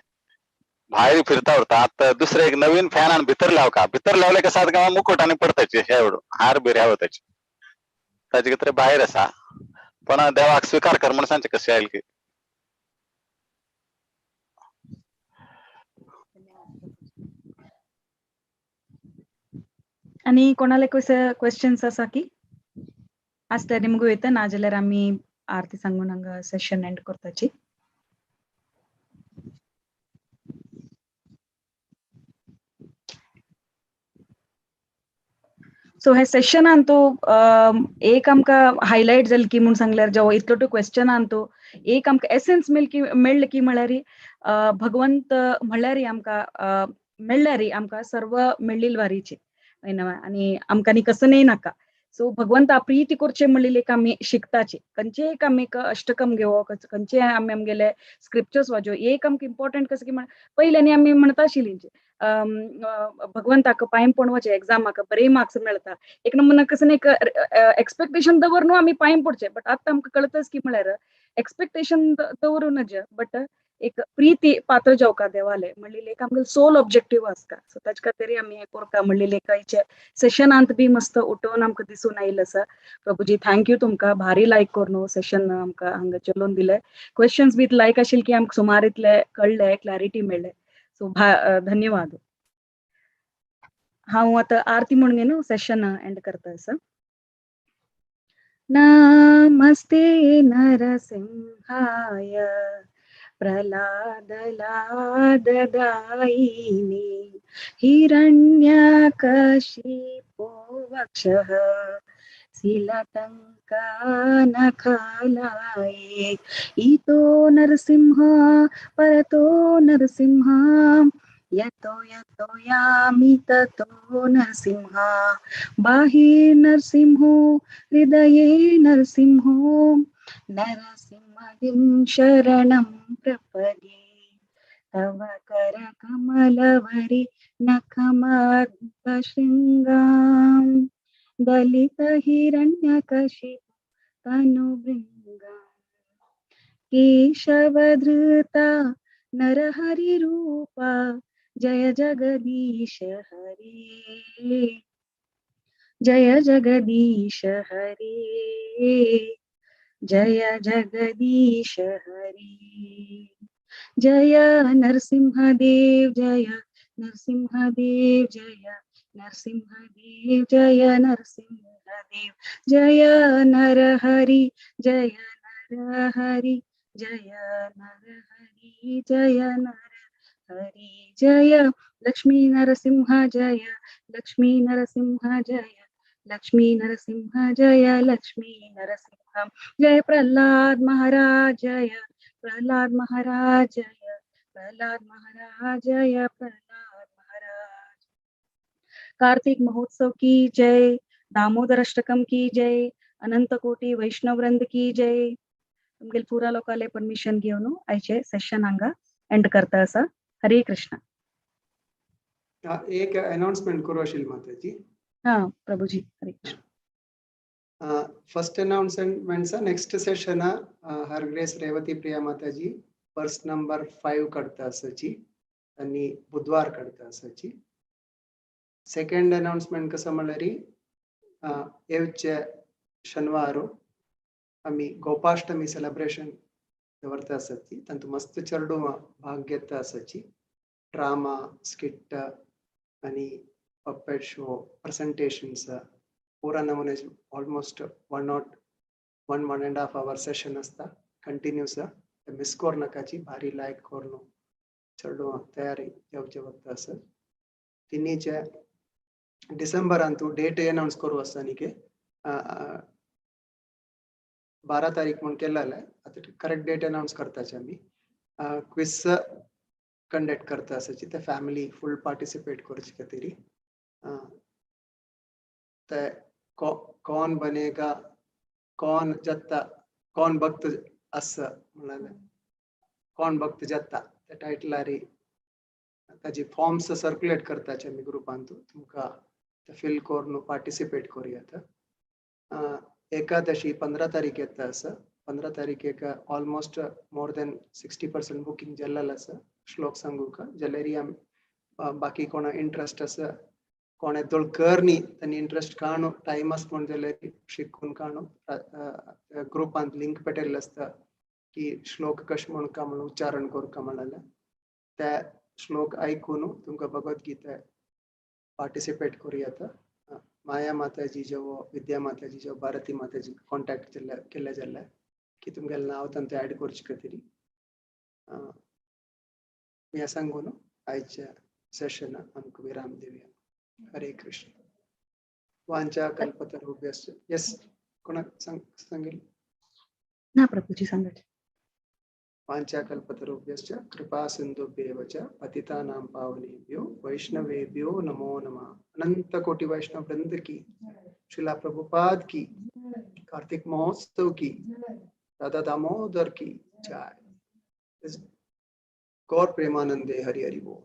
बाहेर फिरता होता आता दुसरे एक नवीन फॅन आणि भितर लाव का भितर लावले का सात गावा मुकुट आणि पडताचे हे एवढं हार बिर ह्या होताचे त्याची तरी बाहेर असा पण देवाक स्वीकार कर म्हणून सांगते कसे येईल की आणि कोणाला क्वेश्चन्स असा की आज निमगू येतं ना जाल्यार आम्ही आरती सांगून हांगा सेशन एंड करताची सो हे सेशन आणतो एक आमका हायलाइट जाल की म्हणून सांगल्यार जेव्हा इतलो टू क्वेश्चन आणतो एक आमका एसेन्स मेळ्ळें की म्हळ्यार भगवंत म्हळ्यार आमका मेळ्ळ्यार आमका सर्व मेळ्ळील वारीचे आणि आमकां कसं नाही नाका सो भगवंत प्रीती करचे म्हणलेले एक आम्ही शिकताचे खंयचे एक आमी अष्टकम घेवो खंयचे आमी आमगेले स्क्रिप्चर्स वाजो एक आमकां इम्पॉर्टंट कसं की पयल्यानी आमी म्हणता आशिल्ली भगवंताक पांय पडवचे एग्जामाक बरे मार्क्स मेळता एक नंबर कसं एक एक्सपेक्टेशन दवरून आमी पांय पडचे बट आतां आमकां कळतच की म्हळ्यार एक्सपेक्टेशन दवरूनच बट एक प्रीती पात्र जावका देवाले म्हणलेले एक आमगे सोल ऑब्जेक्टिव्ह आसता सो ताचे खातीर आमी हे करता म्हणलेले कांयचे सेशनांत बी मस्त उठोवन आमकां दिसून आयिल्लें आसा प्रभूजी थँक्यू तुमकां भारी लायक करून सेशन आमकां हांगा चलोवन दिले क्वेश्चन्स बी लायक आशिल्ले की आमकां सुमार इतले कळ्ळे क्लॅरिटी मेळ्ळे सो धन्यवाद हांव आतां आरती म्हणून न्हू सेशन एंड करता आसा नमस्ते नरसिंहाय प्रह्लादलाददायिनी हिरण्यकशिपो वक्षः शिलटङ्कानखलाये इतो नरसिंह परतो नरसिंह यतो यतो यामि ततो नरसिंह बाहिर्नरसिंहो हृदये नरसिंहो नरसिंहं शरणं प्रपद्ये तव करकमलवरि नखमर्दशृङ्गां दलितहिरण्यकशिपु तनुभृङ्गा केशवधृता नरहरिरूपा जय जगदीश हरे जय जगदीश हरे जय जगदीश हरे जय नरसिंहदेव जय नरसिंहदेव जय नरसिंहदेव जय नरसिंहदेव जय नरहरि जय नरहरि जय नरहरि जय नरहरि जय लक्ष्मी नरसिंह जय लक्ष्मी नरसिंह जय लक्ष्मी नरसिंह जय लक्ष्मी नरसिंह जय प्रहलाद महाराज जय प्रहलाद महाराज जय प्रहलाद महाराज जय प्रहलाद महाराज कार्तिक महोत्सव की जय दामोदर अष्टकम की जय अनंत कोटी वैष्णव वृंद की जय तुमगे पूरा लोकाले परमिशन घेऊन आयचे सेशन हांगा एंड करता असा हरे कृष्ण एक अनाउन्समेंट करू आशिल्ली माताजी हा प्रभुजी Hare Krishna first announcement next session her grace Revati Priya Mataji verse number 5 करता आसाची आणि बुधवार करता आसाची सेकंड अनाउन्समेंट कसं म्हणल्यारी येवचे शनिवार आम्ही गोपाष्टमी सेलिब्रेशन दवरता आसाची तातूंत मस्त चेडू भाग घेता आसाची ड्रामा स्किट आणि पपेट शो प्रेजेंटेशन्स पूरा नमुने ऑलमोस्ट 1.5 hour सेशन असता कंटिन्यूस मिस कोर नकाची भारी लायक कोरनो चेडू तयारी येवचे वक्त आसा तिनीचे डिसेंबर अंतू डेट अनाउंस करू आसा न्ही के 12 तारीख म्हणून केलेलं आहे आता करेक्ट डेट अनाउंस करताचे आम्ही क्विज कंडक्ट करता आसाची ते फॅमिली फुल पार्टिसिपेट करचे खातीर ते कौन बनेगा कौन जत्ता कौन भक्त असा म्हणाले कौन भक्त जत्ता त्या टायटलारी ताजी फॉर्म्स सर्क्युलेट करताचे आम्ही ग्रुपांतू तुमका ते फिल करून पार्टिसिपेट करूयात एकादशी 15 तारीख येता आसा 15 तारीखेक ऑलमोस्ट मोर देन 60% बुकिंग जाल्लेलें आसा श्लोक सांगू का जाल्यार बाकी कोणा इंट्रस्ट आसा कोणे तोळ करनी तांणी इंट्रस्ट काणू टाइम आसा म्हण जाल्यार शिकून काणू ग्रुपांत लिंक पेटयल्लें आसता की श्लोक कशें म्हण का म्हणून उच्चारण करूं म्हणाले ते श्लोक आयकून तुमकां भगवद्गीता पार्टिसिपेट करूयात माया माताजी जो विद्या माताजी जो भारती माताजी कॉन्टॅक्ट केले जाल्यार की तुमगेलें नांव तांतूं ऍड करचे खातीर हे सांगून आयच्या सेशनाक आमकां विराम दिवया हरे कृष्ण वांछा कल्पतरुभ्यश्च यस कोणाक सांगेल ना प्रभुजी सांगत वांछा कल्पतरुभ्यश्च कृपा सिंधुभ्येव च पतितानां पावनेभ्यो वैष्णवेभ्यो नमो नमः अनंत कोटि वैष्णव वृंद की श्रीला प्रभुपाद की कार्तिक महोत्सव की दादा दामोदर की जय गौर प्रेमानंदे हरि हरि बोल।